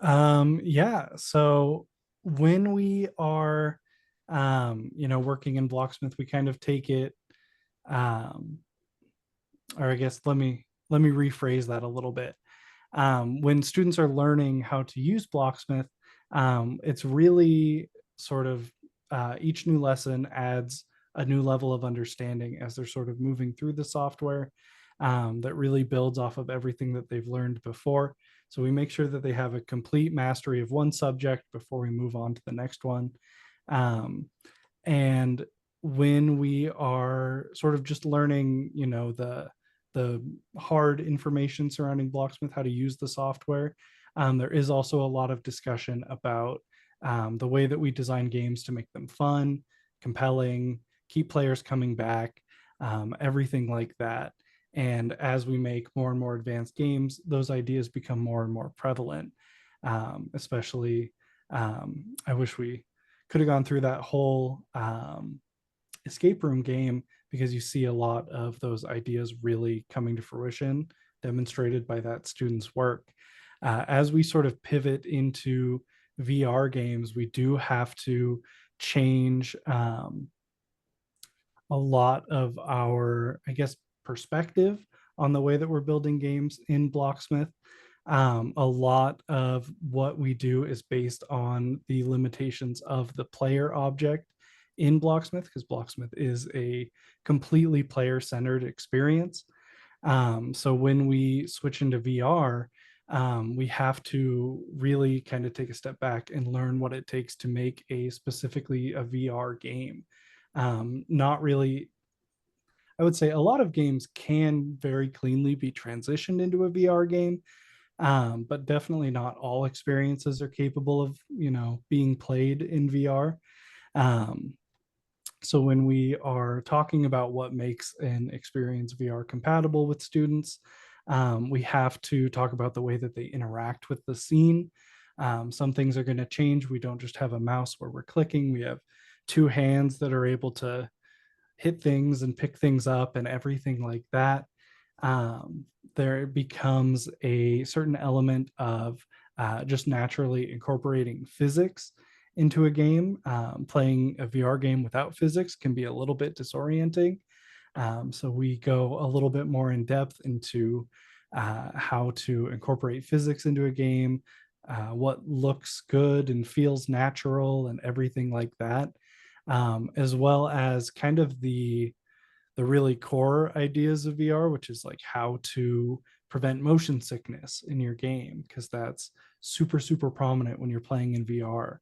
Yeah. So when we are, working in Blocksmith, we kind of take it, um, or I guess let me rephrase that a little bit. When students are learning how to use Blocksmith, it's really sort of each new lesson adds a new level of understanding as they're sort of moving through the software, that really builds off of everything that they've learned before. So we make sure that they have a complete mastery of one subject before we move on to the next one. Um, and when we are sort of just learning, the hard information surrounding Blocksmith, how to use the software, there is also a lot of discussion about the way that we design games to make them fun, compelling, keep players coming back, everything like that. And as we make more and more advanced games, those ideas become more and more prevalent. Especially, I wish we could have gone through that whole escape room game, because you see a lot of those ideas really coming to fruition, demonstrated by that student's work. As we sort of pivot into VR games, we do have to change a lot of our, I guess, perspective on the way that we're building games in Blocksmith. A lot of what we do is based on the limitations of the player object in Blocksmith, because Blocksmith is a completely player centered experience. So when we switch into VR, we have to really kind of take a step back and learn what it takes to make a specifically a VR game. Not really, I would say a lot of games can very cleanly be transitioned into a VR game, but definitely not all experiences are capable of, being played in VR. Um, so when we are talking about what makes an experience VR compatible with students, we have to talk about the way that they interact with the scene. Some things are going to change. We don't just have a mouse where we're clicking. We have two hands that are able to hit things and pick things up and everything like that. um, there becomes a certain element of just naturally incorporating physics into a game. Playing a VR game without physics can be a little bit disorienting. So we go a little bit more in depth into how to incorporate physics into a game, what looks good and feels natural, and everything like that, as well as kind of the really core ideas of VR, which is like how to prevent motion sickness in your game, because that's super, super prominent when you're playing in VR.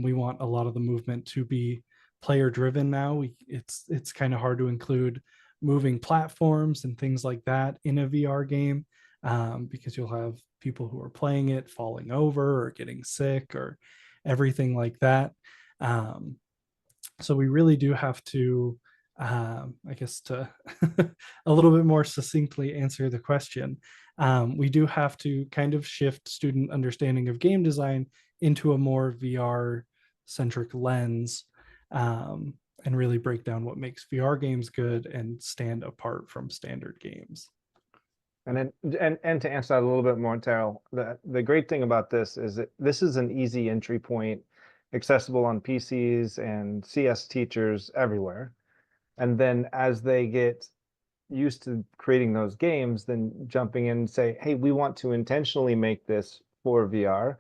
We want a lot of the movement to be player driven now. It's kind of hard to include moving platforms and things like that in a VR game, because you'll have people who are playing it falling over or getting sick or everything like that. Um, so we really do have to, I guess, to a little bit more succinctly answer the question, we do have to kind of shift student understanding of game design into a more VR centric lens, and really break down what makes VR games good and stand apart from standard games. And then, and to answer that a little bit more, Terrell, the great thing about this is that this is an easy entry point, accessible on PCs and CS teachers everywhere. And then as they get used to creating those games, then jumping in and say, hey, we want to intentionally make this for VR.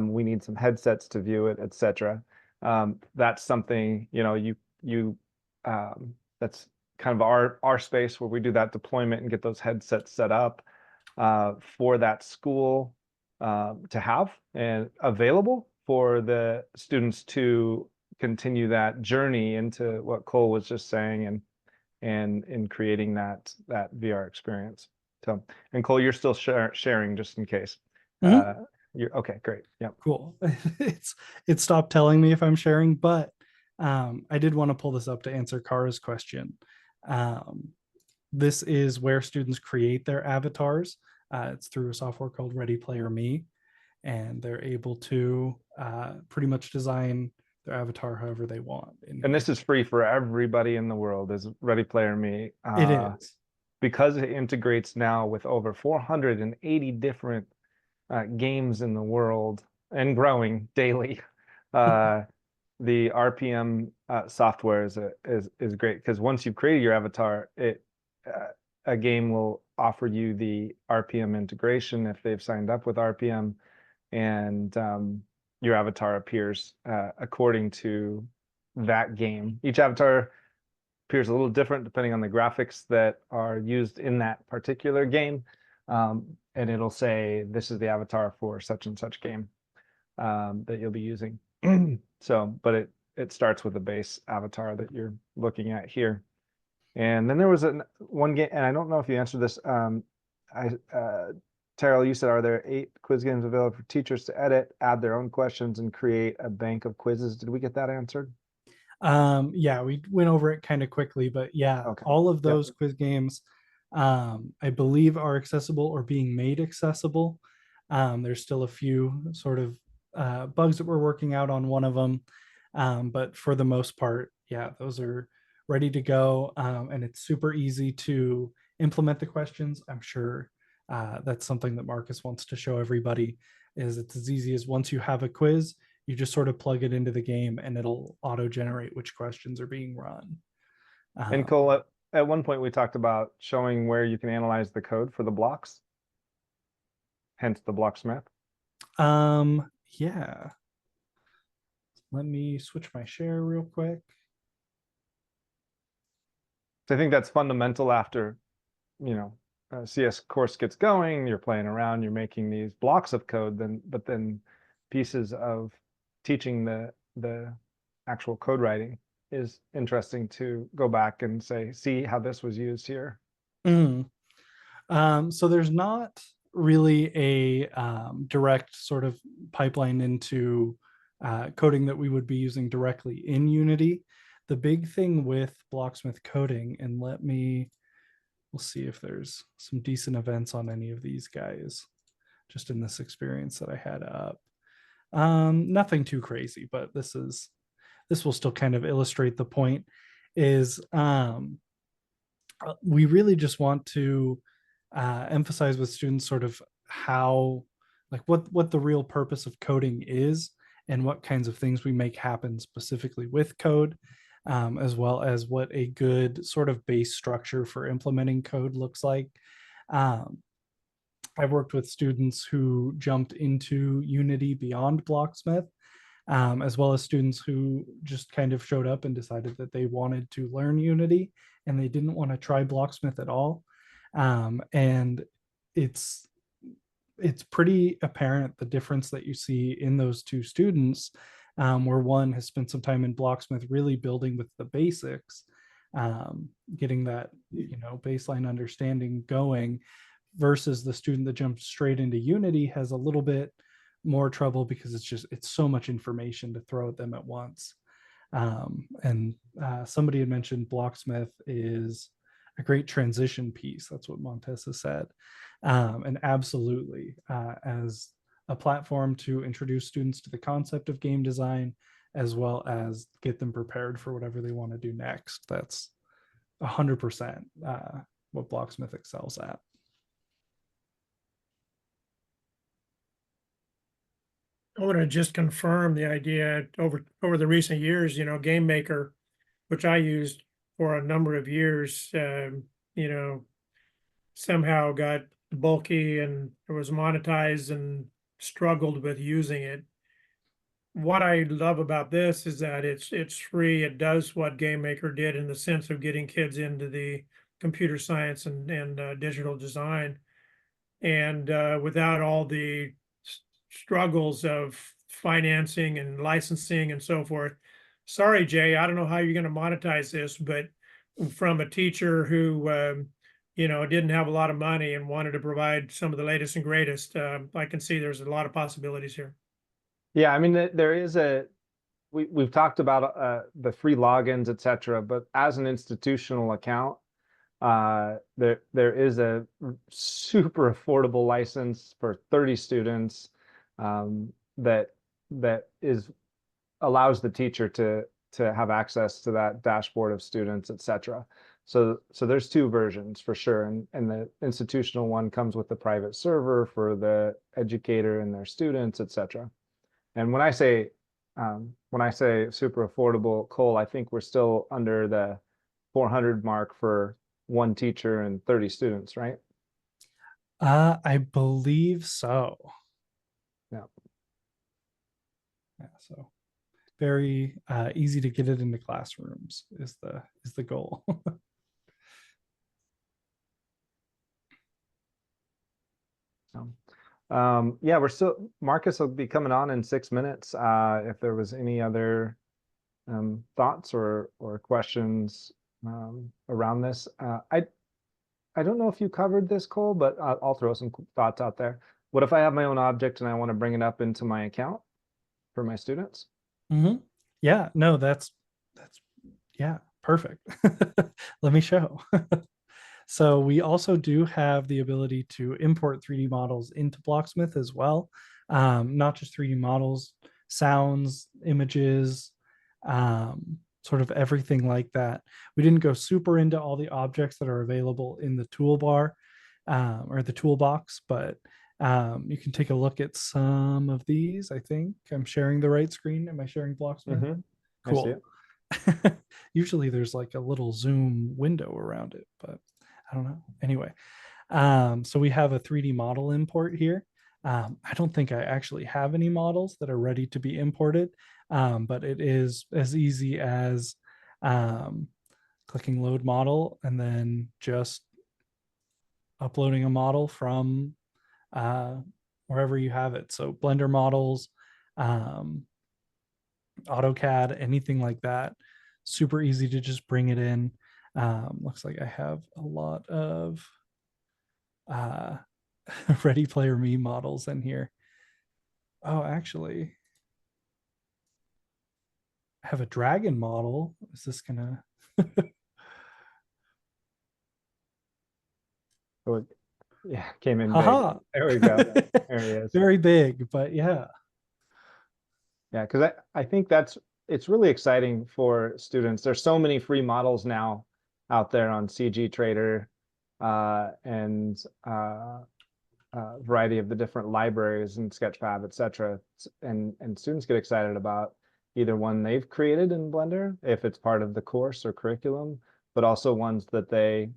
We need some headsets to view it, etc. That's something, that's kind of our space where we do that deployment and get those headsets set up for that school to have and available for the students to continue that journey into what Cole was just saying, and in creating that VR experience. So, and Cole, you're still sharing just in case. Mhm. You're okay, great. Yep. Cool. It stopped telling me if I'm sharing, but I did want to pull this up to answer Kara's question. Um, this is where students create their avatars. It's through a software called Ready Player Me, and they're able to pretty much design their avatar however they want. And this is free for everybody in the world, is Ready Player Me. It is. Because it integrates now with over 480 different games in the world and growing daily. The RPM software is great, because once you've created your avatar, a game will offer you the RPM integration if they've signed up with RPM, and your avatar appears according to that game. Each avatar appears a little different depending on the graphics that are used in that particular game. And it'll say, this is the avatar for such and such game that you'll be using. So, but it starts with the base avatar that you're looking at here. And then there was one game, and I don't know if you answered this. Terrell, you said, are there 8 quiz games available for teachers to edit, add their own questions, and create a bank of quizzes? Did we get that answered? Yeah, we went over it kind of quickly, but yeah, Okay. all of Yep. those quiz games, I believe, are accessible or being made accessible. There's still a few sort of bugs that we're working out on one of them, but for the most part, yeah, those are ready to go, and it's super easy to implement the questions. I'm sure that's something that Marcus wants to show everybody. Is it's as easy as, once you have a quiz, you just sort of plug it into the game and it'll auto generate which questions are being run. And Cole, at one point we talked about showing where you can analyze the code for the blocks, hence the blocksmith. Yeah, let me switch my share real quick. So I think that's fundamental after, CS course gets going, you're playing around, you're making these blocks of code, but then pieces of teaching the actual code writing is interesting to go back and say, see how this was used here. Mm. So there's not really a direct sort of pipeline into coding that we would be using directly in Unity. The big thing with Blocksmith coding, and we'll see if there's some decent events on any of these guys, just in this experience that I had up. Nothing too crazy, but this will still kind of illustrate the point. Is we really just want to emphasize with students sort of how, like, what the real purpose of coding is, and what kinds of things we make happen specifically with code, as well as what a good sort of base structure for implementing code looks like. um, I've worked with students who jumped into Unity beyond Blocksmith, as well as students who just kind of showed up and decided that they wanted to learn Unity and they didn't want to try Blocksmith at all. And it's pretty apparent the difference that you see in those two students, where one has spent some time in Blocksmith really building with the basics, getting that baseline understanding going, versus the student that jumps straight into Unity has a little bit more trouble because it's so much information to throw at them at once. And somebody had mentioned Blocksmith is a great transition piece. That's what Montesa said. And absolutely, as a platform to introduce students to the concept of game design, as well as get them prepared for whatever they want to do next. That's 100% what Blocksmith excels at. I want to just confirm the idea over the recent years, Game Maker, which I used for a number of years, you know, somehow got bulky and it was monetized and struggled with using it. What I love about this is that it's free. It does what Game Maker did in the sense of getting kids into the computer science and digital design, and without all the struggles of financing and licensing and so forth. Sorry, Jay, I don't know how you're going to monetize this, but from a teacher who didn't have a lot of money and wanted to provide some of the latest and greatest, I can see there's a lot of possibilities here. Yeah, I mean, there is we've talked about the free logins, etc. But as an institutional account, there is a super affordable license for 30 students that is allows the teacher to have access to that dashboard of students, etc. So there's two versions for sure, and the institutional one comes with the private server for the educator and their students, etc. And when I say super affordable, Cole, I think we're still under the 400 mark for one teacher and 30 students, right? I believe so. Yeah. Yeah, so very easy to get it into classrooms is the goal. Yeah, Marcus will be coming on in 6 minutes. If there was any other thoughts or questions around this, I don't know if you covered this, Cole, but I'll throw some thoughts out there. What if I have my own object and I want to bring it up into my account for my students? Mm-hmm. Yeah, no, that's yeah, perfect. Let me show. So we also do have the ability to import 3D models into Blocksmith as well. Not just 3D models, sounds, images, sort of everything like that. We didn't go super into all the objects that are available in the toolbar or the toolbox, but you can take a look at some of these. I think I'm sharing the right screen. Am I sharing Blocksmith? Mm-hmm. I see Cool. it. Usually there's like a little zoom window around it, but I don't know. Anyway, so we have a 3D model import here. I don't think I actually have any models that are ready to be imported, but it is as easy as clicking load model and then just uploading a model from uh, wherever you have it. So Blender models, um, AutoCAD, anything like that. Super easy to just bring it in. Looks like I have a lot of uh, Ready Player Me models in here. Oh, actually, I have a dragon model. Is this gonna? Oh, yeah, came in big. Haha! There we go. There he is. Very big, but yeah. Yeah, because I think it's really exciting for students. There's so many free models now out there on CG Trader and variety of the different libraries and Sketchfab, etc. And students get excited about either one they've created in Blender, if it's part of the course or curriculum, but also ones that they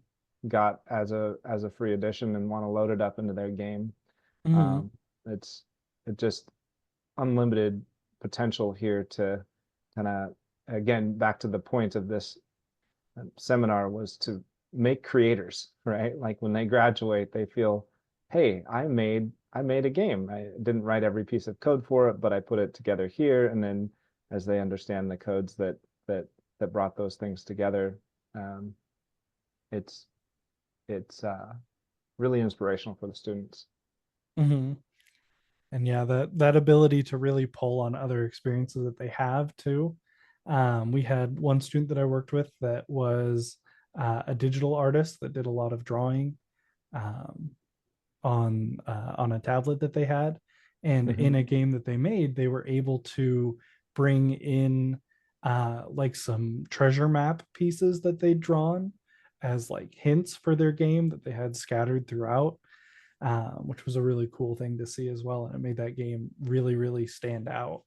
got as a free edition and want to load it up into their game. Mhm. Um, it's it just unlimited potential here to kind of, again, back to the point of this seminar, was to make creators, right? Like when they graduate, they feel, hey, I made a game. I didn't write every piece of code for it, but I put it together here. And then as they understand the codes that brought those things together, um, it's it's really inspirational for the students. Mhm. And yeah, that ability to really pull on other experiences that they have too. We had one student that I worked with that was a digital artist that did a lot of drawing um, on a tablet that they had, and Mm-hmm. in a game that they made, they were able to bring in like some treasure map pieces that they'd drawn as like hints for their game that they had scattered throughout, which was a really cool thing to see as well. And it made that game really, really stand out.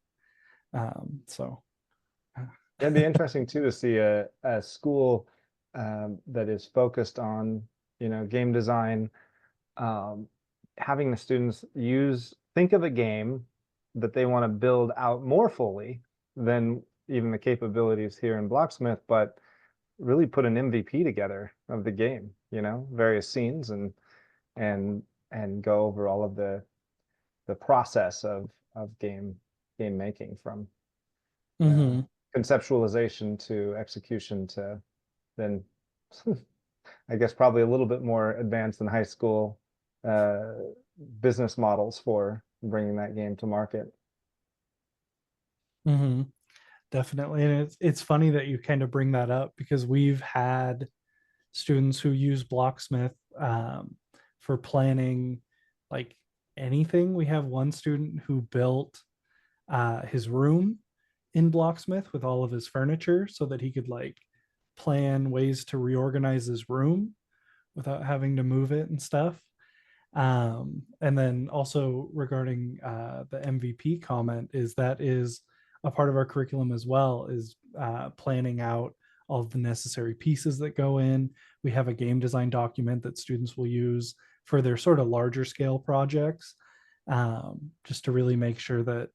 So It'd be interesting too to see a school that is focused on, game design, having the students think of a game that they want to build out more fully than even the capabilities here in Blocksmith, but really put an MVP together of the game, various scenes, and go over all of the process of game making, from Mm-hmm. conceptualization to execution to then I guess probably a little bit more advanced than high school uh, business models for bringing that game to market. Mm-hmm. Definitely. And it's funny that you kind of bring that up because we've had students who use Blocksmith for planning like anything. We have one student who built his room in Blocksmith with all of his furniture so that he could like plan ways to reorganize his room without having to move it and stuff. And then also regarding the MVP comment, that is a part of our curriculum as well, is planning out all of the necessary pieces that go in. We have a game design document that students will use for their sort of larger scale projects, just to really make sure that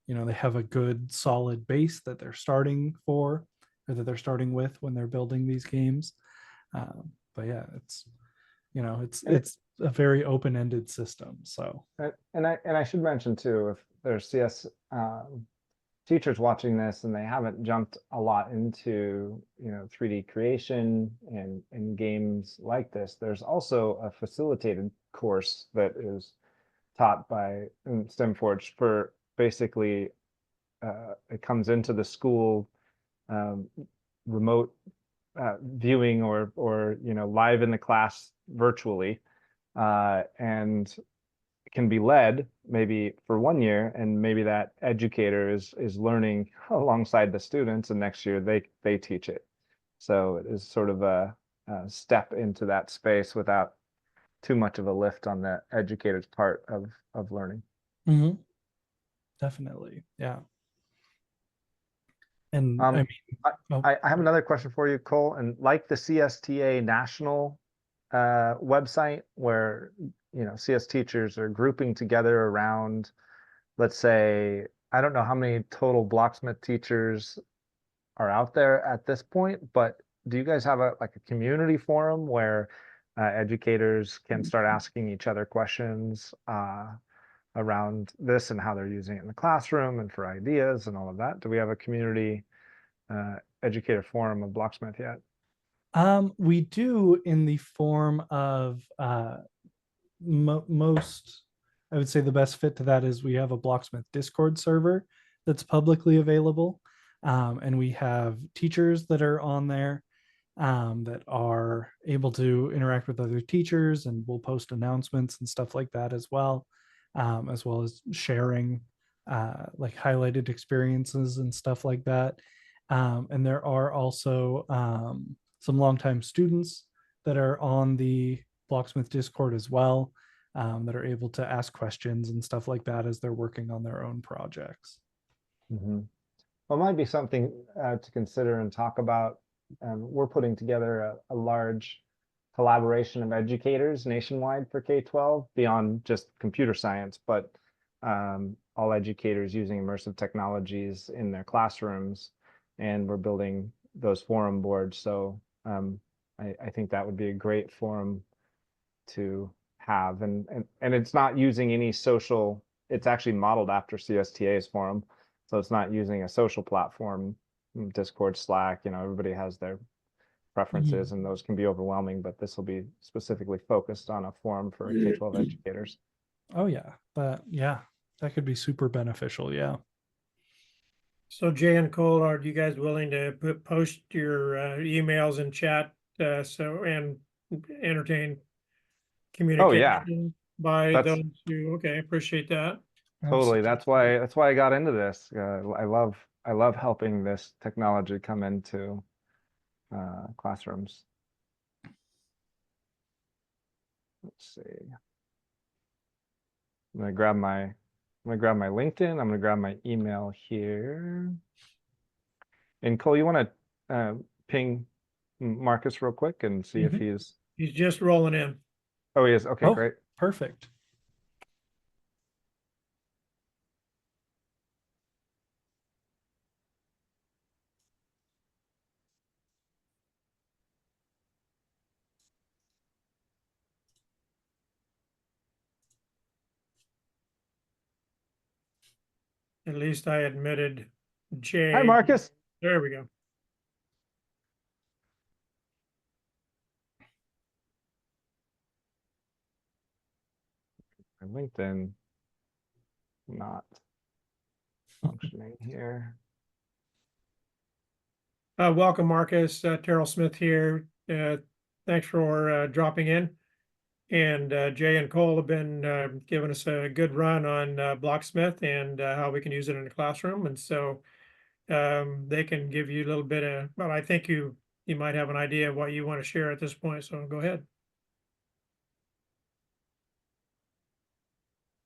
they have a good solid base that they're starting for, or that they're starting with when they're building these games. But yeah, it's a very open-ended system. So And I should mention too, if there's CS teachers watching this and they haven't jumped a lot into 3D creation and games like this, there's also a facilitated course that is taught by STEMforge for basically it comes into the school um, remote viewing or live in the class virtually, and can be led maybe for 1 year, and maybe that educator is learning alongside the students, and next year they teach it. So it is sort of a step into that space without too much of a lift on the educator's part of learning. mm-hmm, definitely, yeah. And I Um, mean, I, oh, I have another question for you, Cole. And like the CSTA national website, where CS teachers are grouping together around, let's say, I don't know how many total Blocksmith teachers are out there at this point, but do you guys have a community forum where educators can start asking each other questions around this and how they're using it in the classroom and for ideas and all of that? Do we have a community educator forum of Blocksmith yet? we do, in the form of most, I would say the best fit to that is we have a Blocksmith Discord server that's publicly available. And we have teachers that are on there, that are able to interact with other teachers, and we'll post announcements and stuff like that as well as sharing like highlighted experiences and stuff like that. And there are also some longtime students that are on the Blocksmith Discord as well, that are able to ask questions and stuff like that as they're working on their own projects. Mm-hmm. Well, it might be something to consider and talk about. We're putting together a large collaboration of educators nationwide for K-12 beyond just computer science, but all educators using immersive technologies in their classrooms. And we're building those forum boards. So I think that would be a great forum to have. And it's not using any social, it's actually modeled after CSTA's forum. So it's not using a social platform, Discord, Slack, everybody has their preferences Mhm. and those can be overwhelming, but this will be specifically focused on a forum for K-12 educators. Oh yeah, that could be super beneficial. Yeah. So Jay and Cole, are you guys willing to post your emails and chat and entertain Oh yeah, communication by that's those who, okay, appreciate that. totally, Absolutely. that's why I got into this. I love helping this technology come into classrooms. Let's see. I'm gonna grab my LinkedIn. I'm gonna grab my email here. And Cole, you want to ping Marcus real quick and see if he's. He's just rolling in. Oh, he is. Okay, Oh, great. perfect. At least I admitted Jay. Hi, Marcus. There we go. LinkedIn not functioning here. Welcome, Marcus. Terrell Smith here. Thanks for dropping in. And Jay and Cole have been giving us a good run on Blocksmith and how we can use it in the classroom. And so they can give you a little bit of, well, I think you might have an idea of what you want to share at this point. So go ahead.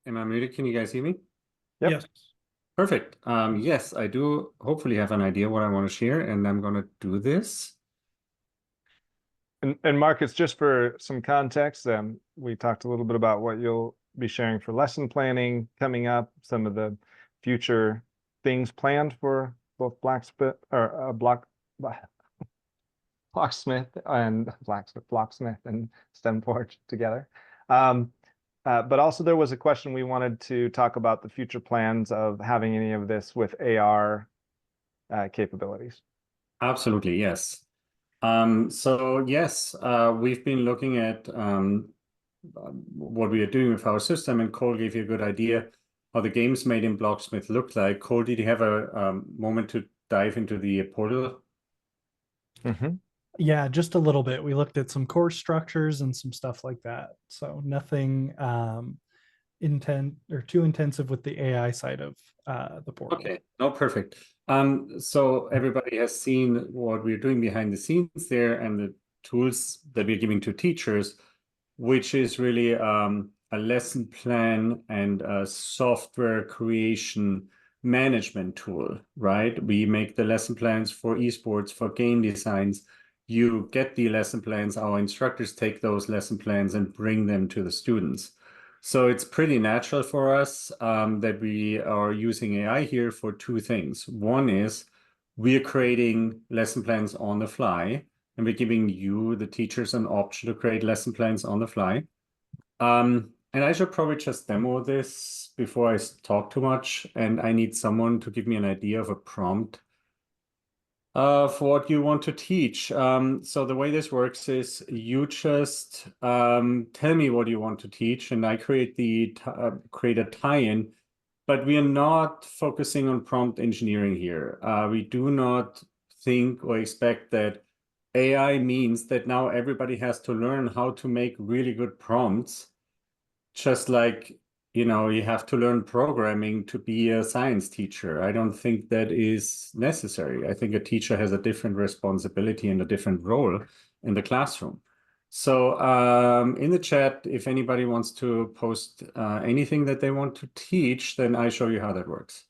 Am I muted? Can you guys hear me? Yep. Yes. Perfect. Yes, I do hopefully have an idea what I want to share, and I'm going to do this. And Marcus, just for some context, we talked a little bit about what you'll be sharing for lesson planning coming up, some of the future things planned for both Blocksmith and STEMForge together. But also there was a question we wanted to talk about the future plans of having any of this with AR capabilities. Absolutely, yes. So yes, we've been looking at what we are doing with our system, and Cole gave you a good idea how the games made in Blocksmith look like. Cole, did you have a moment to dive into the portal? Yeah, just a little bit. We looked at some core structures and some stuff like that. So nothing too intensive with the AI side of the portal. Okay, no, perfect. So everybody has seen what we're doing behind the scenes there and the tools that we're giving to teachers, which is really a lesson plan and a software creation management tool, right? We make the lesson plans for esports, for game designs. You get the lesson plans, our instructors take those lesson plans and bring them to the students. So it's pretty natural for us that we are using AI here for two things. One is we are creating lesson plans on the fly, and we're giving you, the teachers, an option to create lesson plans on the fly. And I should probably just demo this before I talk too much, and I need someone to give me an idea of a prompt for what you want to teach. So the way this works is you just tell me what you want to teach, and I create a tie-in. But we are not focusing on prompt engineering here. We do not think or expect that AI means that now everybody has to learn how to make really good prompts, just like you have to learn programming to be a science teacher. I don't think that is necessary. I think a teacher has a different responsibility and a different role in the classroom. So in the chat, if anybody wants to post anything that they want to teach, then I show you how that works.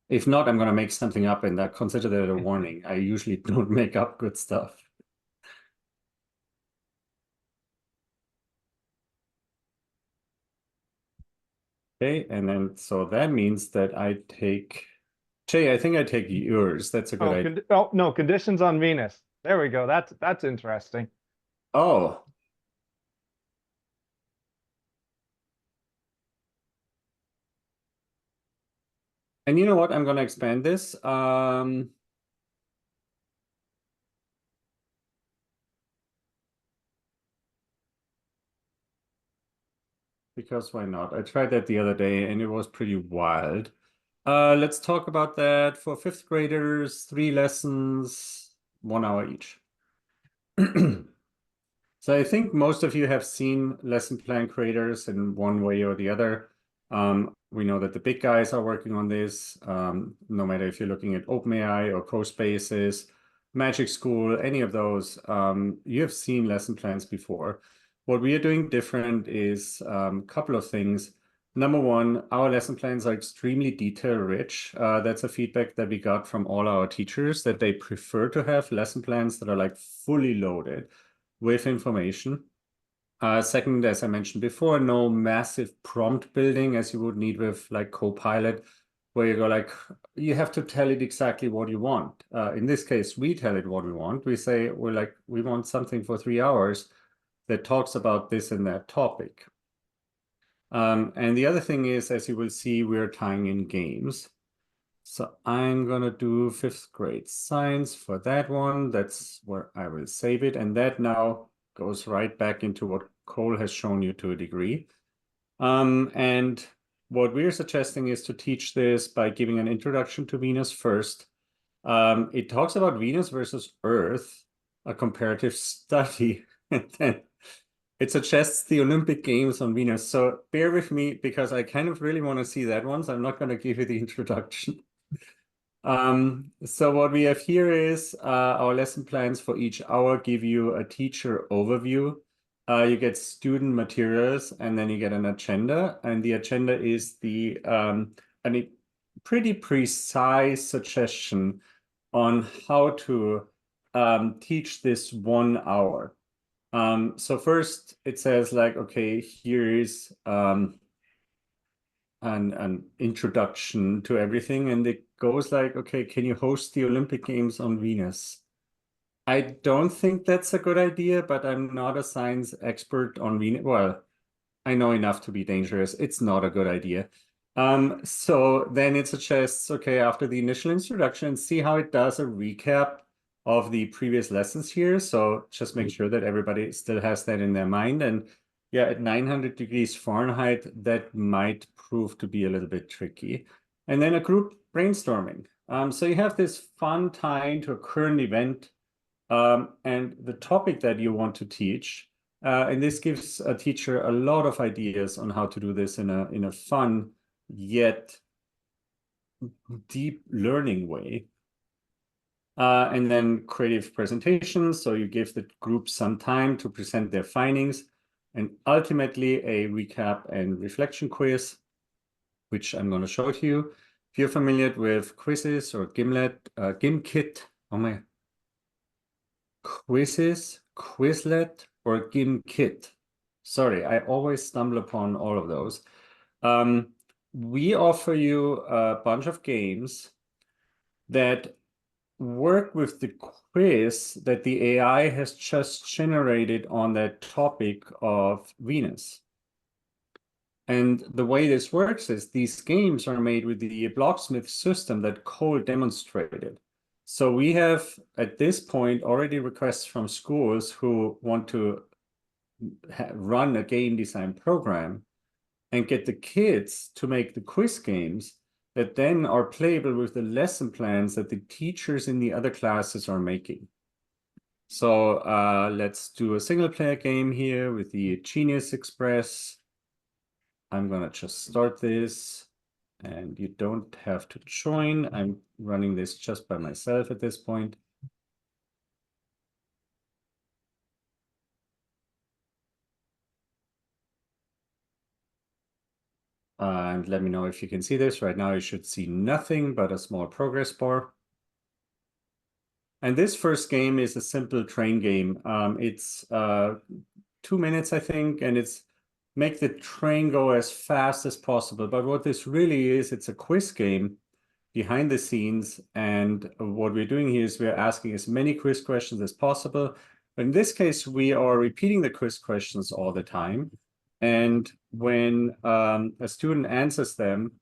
If not, I'm going to make something up, and I consider that a warning. I usually don't make up good stuff. Okay, and then so that means that I take Jay, I think I take yours. That's a good idea. Oh no, conditions on Venus. There we go. That's interesting. Oh. And you know what? I'm going to expand this. Because why not? I tried that the other day and it was pretty wild. Let's talk about that for fifth graders, 3 lessons, 1 hour each. So I think most of you have seen lesson plan creators in one way or the other. We know that the big guys are working on this, no matter if you're looking at OpenAI or CoSpaces, Magic School, any of those, you have seen lesson plans before. What we are doing different is a couple of things. number one, our lesson plans are extremely detail rich. That's a feedback that we got from all our teachers, that they prefer to have lesson plans that are like fully loaded with information. Second, as I mentioned before, no massive prompt building as you would need with like Copilot, where you go like, you have to tell it exactly what you want. In this case, we tell it what we want. We say, we want something for 3 hours that talks about this and that topic. And the other thing is, as you will see, we're tying in games. So I'm going to do 5th grade science for that one. That's where I will save it. And that now goes right back into what Cole has shown you to a degree. And what we're suggesting is to teach this by giving an introduction to Venus first. It talks about Venus versus Earth, a comparative study. And then it suggests the Olympic Games on Venus. So bear with me because I kind of really want to see that one. So I'm not going to give you the introduction. So what we have here is our lesson plans for each hour give you a teacher overview. You get student materials, and then you get an agenda. And the agenda is a pretty precise suggestion on how to teach this 1 hour. So first it says like, okay, here is an introduction to everything, and it goes like, okay, can you host the Olympic Games on Venus? I don't think that's a good idea, but I'm not a science expert on Venus. Well, I know enough to be dangerous. It's not a good idea. So then it suggests, okay, after the initial introduction, see how it does a recap of the previous lessons here. So just make sure that everybody still has that in their mind. And yeah, at 900 degrees Fahrenheit, that might prove to be a little bit tricky. And then a group brainstorming. So you have this fun tie into a current event and the topic that you want to teach. And this gives a teacher a lot of ideas on how to do this in a fun yet deep learning way. And then creative presentations. So you give the group some time to present their findings, and ultimately a recap and reflection quiz, which I'm going to show to you. If you're familiar with quizzes or Gimkit, oh my, quizzes, Quizlet, or Gimkit. Sorry, I always stumble upon all of those. We offer you a bunch of games that work with the quiz that the AI has just generated on that topic of Venus. And the way this works is these games are made with the Blocksmith system that Cole demonstrated. So we have, at this point, already requests from schools who want to run a game design program and get the kids to make the quiz games that then are playable with the lesson plans that the teachers in the other classes are making. So let's do a single player game here with the Genius Express. I'm gonna just start this, and you don't have to join. I'm running this just by myself at this point. And let me know if you can see this. Right now you should see nothing but a small progress bar. And this first game is a simple train game. It's 2 minutes, I think, and it's make the train go as fast as possible. But what this really is, it's a quiz game behind the scenes. And what we're doing here is we're asking as many quiz questions as possible. But in this case, we are repeating the quiz questions all the time. And when a student answers them,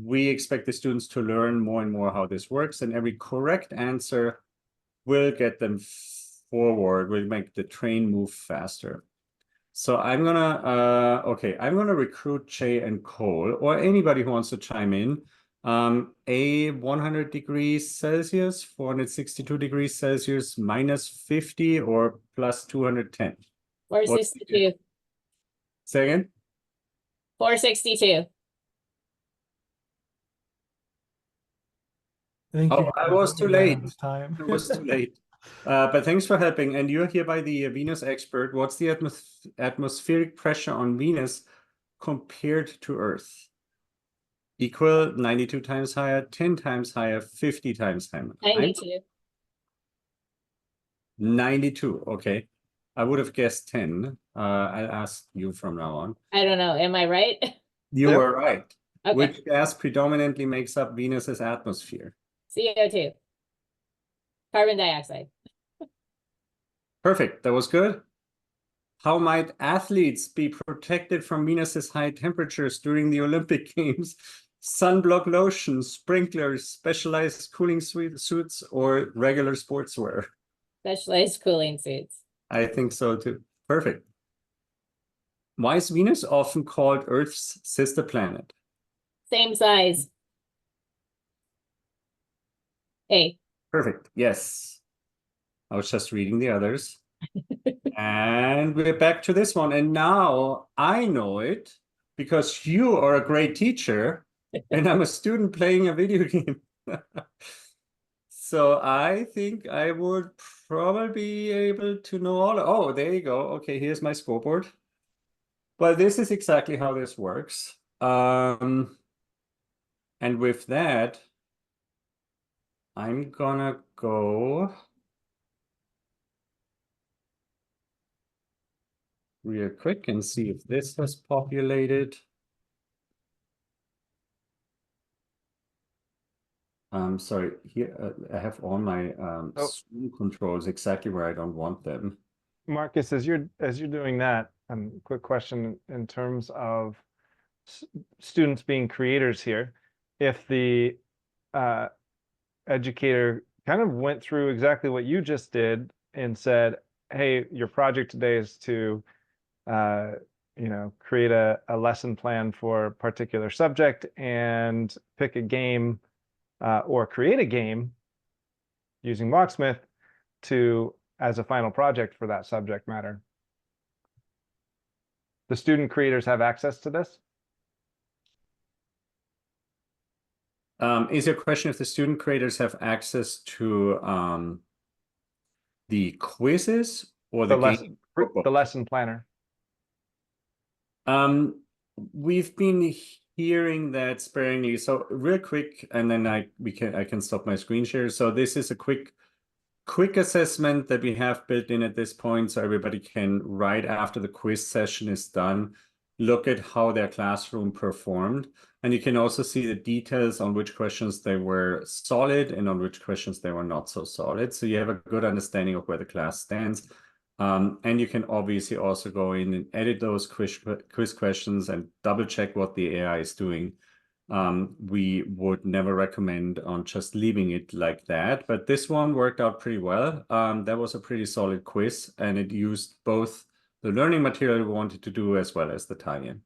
we expect the students to learn more and more how this works. And every correct answer will get them forward, will make the train move faster. So I'm gonna recruit Jay and Cole, or anybody who wants to chime in. A 100 degrees Celsius, 462 degrees Celsius, minus 50, or plus 210. 462. Say again? 462. I think Oh, I was too late. Time. It was too late. But thanks for helping. And you're here by the Venus expert. What's the atmospheric pressure on Venus compared to Earth? Equal, 92 times higher, 10 times higher, 50 times higher. 92. 92, okay. I would have guessed 10. I'll ask you from now on. I don't know. Am I right? You Yep. were right. Okay. Which gas predominantly makes up Venus's atmosphere? CO2. Carbon dioxide. Perfect, that was good. How might athletes be protected from Venus's high temperatures during the Olympic Games? Sunblock lotion, sprinklers, specialized cooling suits, or regular sportswear? Specialized cooling suits. I think so too. Perfect. Why is Venus often called Earth's sister planet? Same size. A. Perfect. Yes. I was just reading the others. And we're back to this one. And now I know it because you are a great teacher and I'm a student playing a video game. So I think I would probably be able to know all. Oh, there you go. Okay, here's my scoreboard. Well, this is exactly how this works. And with that, I'm gonna go real quick and see if this has populated. Sorry, here I have all my screen controls exactly where I don't want them. Marcus, as you're doing that, quick question in terms of students being creators here. If the educator kind of went through exactly what you just did and said, hey, your project today is to create a lesson plan for a particular subject and pick a game or create a game using Locksmith as a final project for that subject matter. The student creators have access to this? Is your question if the student creators have access to the quizzes or the game? The lesson planner. We've been hearing that sparingly. So real quick, and then I can stop my screen share. So this is a quick assessment that we have built in at this point, so everybody can, right after the quiz session is done, look at how their classroom performed. And you can also see the details on which questions they were solid and on which questions they were not so solid. So you have a good understanding of where the class stands. And you can obviously also go in and edit those quiz questions and double check what the AI is doing. We would never recommend on just leaving it like that, but this one worked out pretty well. That was a pretty solid quiz and it used both the learning material we wanted to do as well as the tie-in.